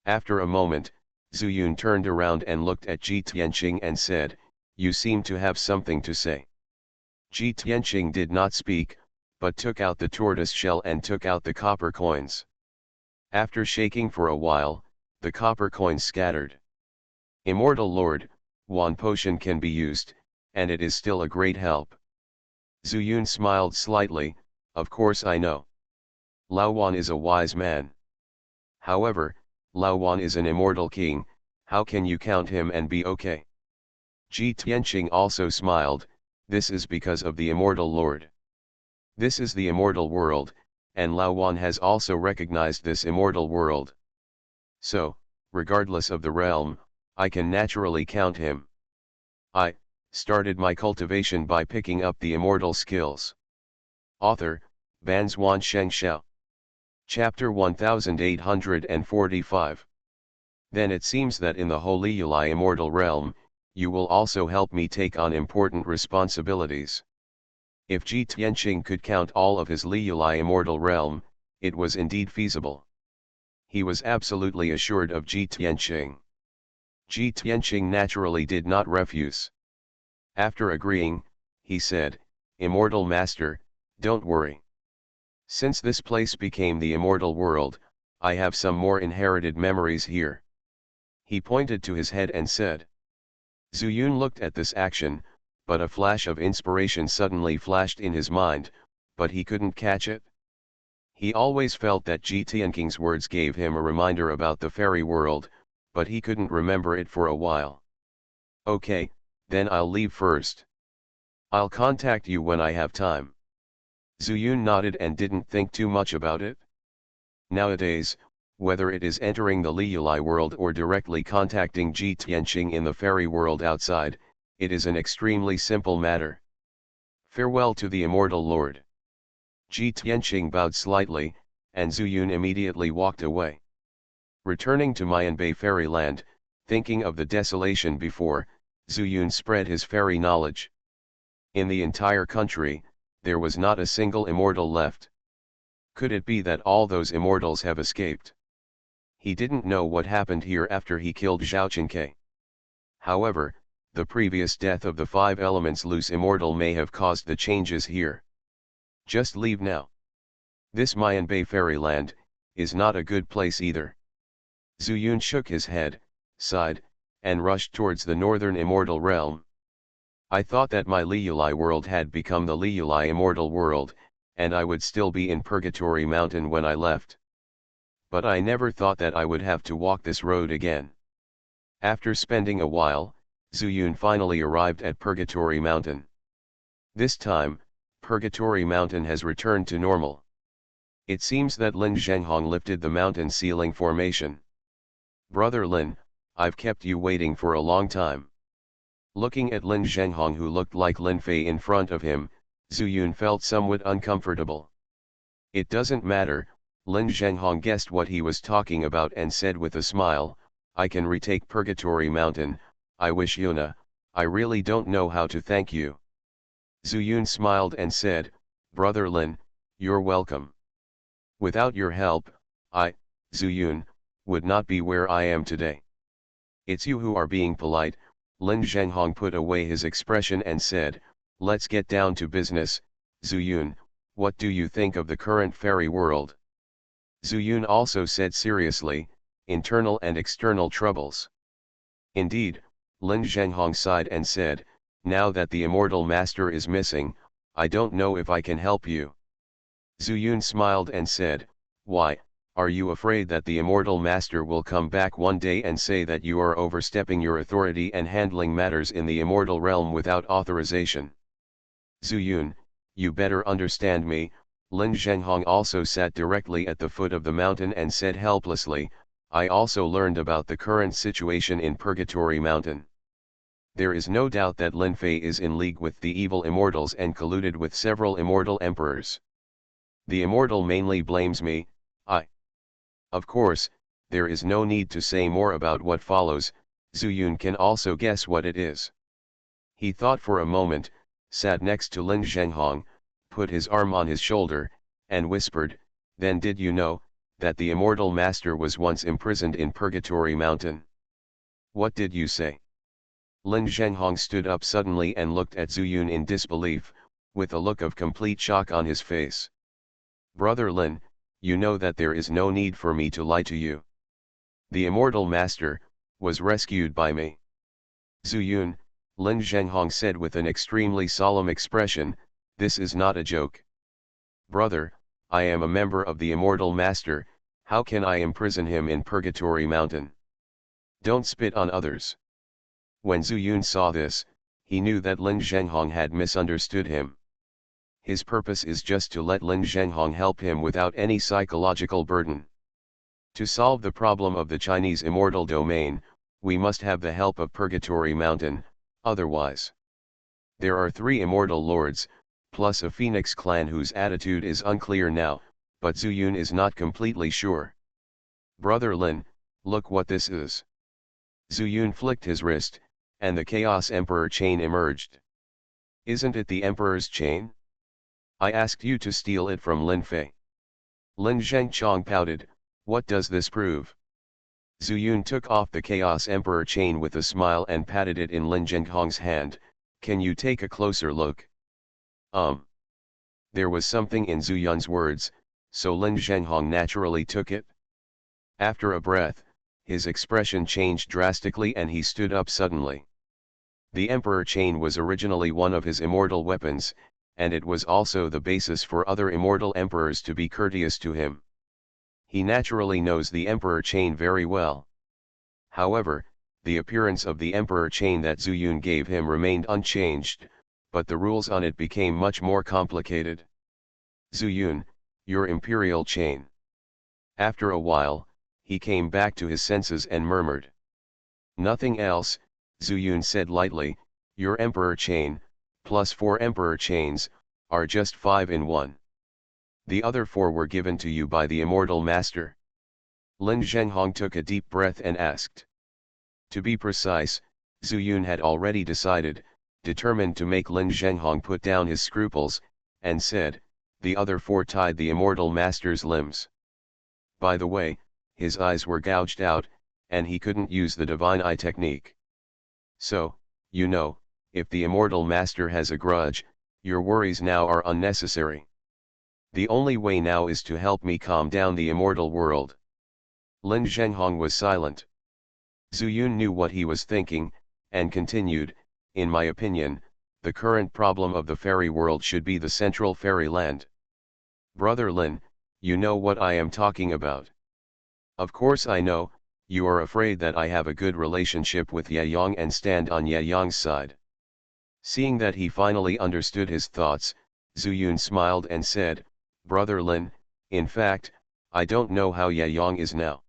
After a moment, Zuyun turned around and looked at Ji Tianqing and said, you seem to have something to say. Ji Tianqing did not speak, but took out the tortoise shell and took out the copper coins. After shaking for a while, the copper coins scattered. Immortal Lord, one potion can be used, and it is still a great help. Zuyun smiled slightly, of course I know. Lao Wan is a wise man. However, Lao Wan is an immortal king, how can you count him and be okay? Ji Tianqing also smiled, this is because of the immortal lord. This is the immortal world, and Lao Wan has also recognized this immortal world. So, regardless of the realm, I can naturally count him. I started my cultivation by picking up the immortal skills. Author, Banzuan Xianxia. Chapter 1845. Then it seems that in the Holy Yulai immortal realm, you will also help me take on important responsibilities. If Ji Tianqing could count all of his Liulai immortal realm, it was indeed feasible. He was absolutely assured of Ji Tianqing. Ji Tianqing naturally did not refuse. After agreeing, he said, Immortal Master, don't worry. Since this place became the immortal world, I have some more inherited memories here. He pointed to his head and said. Zuyun looked at this action, but a flash of inspiration suddenly flashed in his mind, but he couldn't catch it. He always felt that Ji Tianqing's words gave him a reminder about the fairy world, but he couldn't remember it for a while. Okay, then I'll leave first. I'll contact you when I have time. Zuyun nodded and didn't think too much about it. Nowadays, whether it is entering the Liulai world or directly contacting Ji Tianqing in the fairy world outside, it is an extremely simple matter. Farewell to the immortal lord. Ji Tianqing bowed slightly, and Zuyun immediately walked away. Returning to Mayanbei fairyland, thinking of the desolation before, Zuyun spread his fairy knowledge. In the entire country, there was not a single immortal left. Could it be that all those immortals have escaped? He didn't know what happened here after he killed Zhao Qianke. However, the previous death of the 5 elements loose immortal may have caused the changes here. Just leave now. This Mayanbei fairyland is not a good place either. Zuyun shook his head, sighed, and rushed towards the northern immortal realm. I thought that my Liulai world had become the Liulai immortal world, and I would still be in Purgatory Mountain when I left. But I never thought that I would have to walk this road again. After spending a while, Zuyun finally arrived at Purgatory Mountain. This time, Purgatory Mountain has returned to normal. It seems that Lin Zhenghong lifted the mountain ceiling formation. Brother Lin, I've kept you waiting for a long time. Looking at Lin Zhenghong who looked like Lin Fei in front of him, Zuyun felt somewhat uncomfortable. It doesn't matter, Lin Zhenghong guessed what he was talking about and said with a smile, I can retake Purgatory Mountain, I wish Yuna, I really don't know how to thank you. Zuyun smiled and said, Brother Lin, you're welcome. Without your help, I, Zuyun, would not be where I am today. It's you who are being polite. Lin Zhenghong put away his expression and said, let's get down to business. Zuyun, what do you think of the current fairy world? Zuyun also said seriously, internal and external troubles. Indeed, Lin Zhenghong sighed and said, now that the immortal master is missing, I don't know if I can help you. Zuyun smiled and said, why, are you afraid that the immortal master will come back one day and say that you are overstepping your authority and handling matters in the immortal realm without authorization? Zuyun, you better understand me. Lin Zhenghong also sat directly at the foot of the mountain and said helplessly, I also learned about the current situation in Purgatory Mountain. There is no doubt that Lin Fei is in league with the evil immortals and colluded with several immortal emperors. The immortal mainly blames me, Of course, there is no need to say more about what follows, Zuyun can also guess what it is. He thought for a moment, sat next to Lin Zhenghong, put his arm on his shoulder, and whispered, then did you know, that the immortal master was once imprisoned in Purgatory Mountain? What did you say? Lin Zhenghong stood up suddenly and looked at Zuyun in disbelief, with a look of complete shock on his face. Brother Lin, you know that there is no need for me to lie to you. The immortal master was rescued by me. Zuyun, Lin Zhenghong said with an extremely solemn expression, this is not a joke. Brother, I am a member of the immortal master, how can I imprison him in Purgatory Mountain? Don't spit on others. When Zuyun saw this, he knew that Lin Zhenghong had misunderstood him. His purpose is just to let Lin Zhenghong help him without any psychological burden. To solve the problem of the Chinese immortal domain, we must have the help of Purgatory Mountain, otherwise. There are 3 immortal lords, plus a Phoenix clan whose attitude is unclear now, but Zuyun is not completely sure. Brother Lin, look what this is. Zuyun flicked his wrist, and the Chaos Emperor chain emerged. Isn't it the Emperor's chain? I asked you to steal it from Lin Fei. Lin Zhengchong pouted, what does this prove? Zuyun took off the Chaos Emperor chain with a smile and patted it in Lin Zhenghong's hand, can you take a closer look? There was something in Zuyun's words, so Lin Zhenghong naturally took it. After a breath, his expression changed drastically and he stood up suddenly. The Emperor chain was originally one of his immortal weapons, and it was also the basis for other immortal emperors to be courteous to him. He naturally knows the Emperor chain very well. However, the appearance of the Emperor chain that Zuyun gave him remained unchanged, but the rules on it became much more complicated. Zuyun, your imperial chain. After a while, he came back to his senses and murmured. Nothing else, Zuyun said lightly, your emperor chain, plus 4 emperor chains, are just 5 in 1. The other 4 were given to you by the immortal master. Lin Zhenghong took a deep breath and asked. To be precise, Zuyun had already decided, determined to make Lin Zhenghong put down his scruples, and said, the other 4 tied the immortal master's limbs. By the way, his eyes were gouged out, and he couldn't use the divine eye technique. So, you know, if the immortal master has a grudge, your worries now are unnecessary. The only way now is to help me calm down the immortal world. Lin Zhenghong was silent. Zuyun knew what he was thinking, and continued, in my opinion, the current problem of the fairy world should be the central fairy land. Brother Lin, you know what I am talking about. Of course I know, you are afraid that I have a good relationship with Ye Yang and stand on Ye Yang's side. Seeing that he finally understood his thoughts, Zuyun smiled and said, Brother Lin, in fact, I don't know how Ye Yang is now.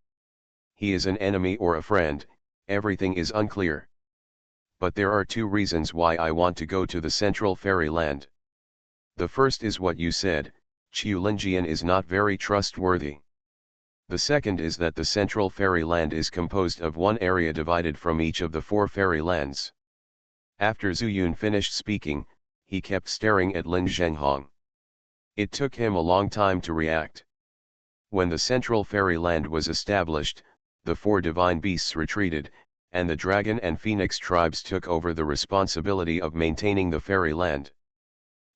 He is an enemy or a friend, everything is unclear. But there are 2 reasons why I want to go to the central fairy land. The first is what you said, Qiu Linjian is not very trustworthy. The second is that the central fairy land is composed of 1 area divided from each of the 4 fairy lands. After Zuyun finished speaking, he kept staring at Lin Zhenghong. It took him a long time to react. When the central fairy land was established, the 4 divine beasts retreated, and the dragon and phoenix tribes took over the responsibility of maintaining the fairy land.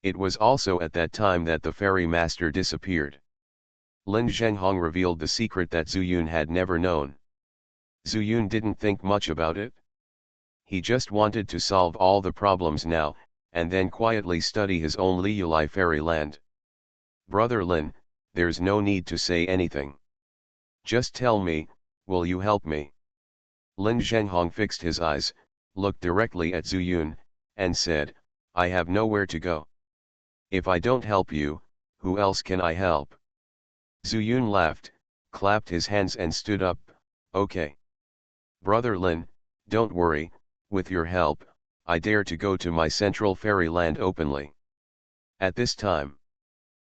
It was also at that time that the fairy master disappeared. Lin Zhenghong revealed the secret that Zuyun had never known. Zuyun didn't think much about it. He just wanted to solve all the problems now, and then quietly study his own Liulai fairy land. Brother Lin, there's no need to say anything. Just tell me, will you help me? Lin Zhenghong fixed his eyes, looked directly at Zuyun, and said, I have nowhere to go. If I don't help you, who else can I help? Zuyun laughed, clapped his hands and stood up, okay. Brother Lin, don't worry, with your help, I dare to go to my central fairy land openly. At this time,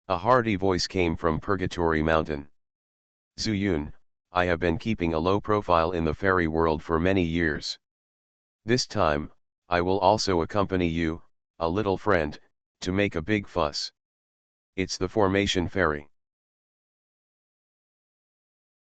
a hearty voice came from Purgatory Mountain. Zuyun, I have been keeping a low profile in the fairy world for many years. This time, I will also accompany you, a little friend, to make a big fuss. It's the Formation Fairy.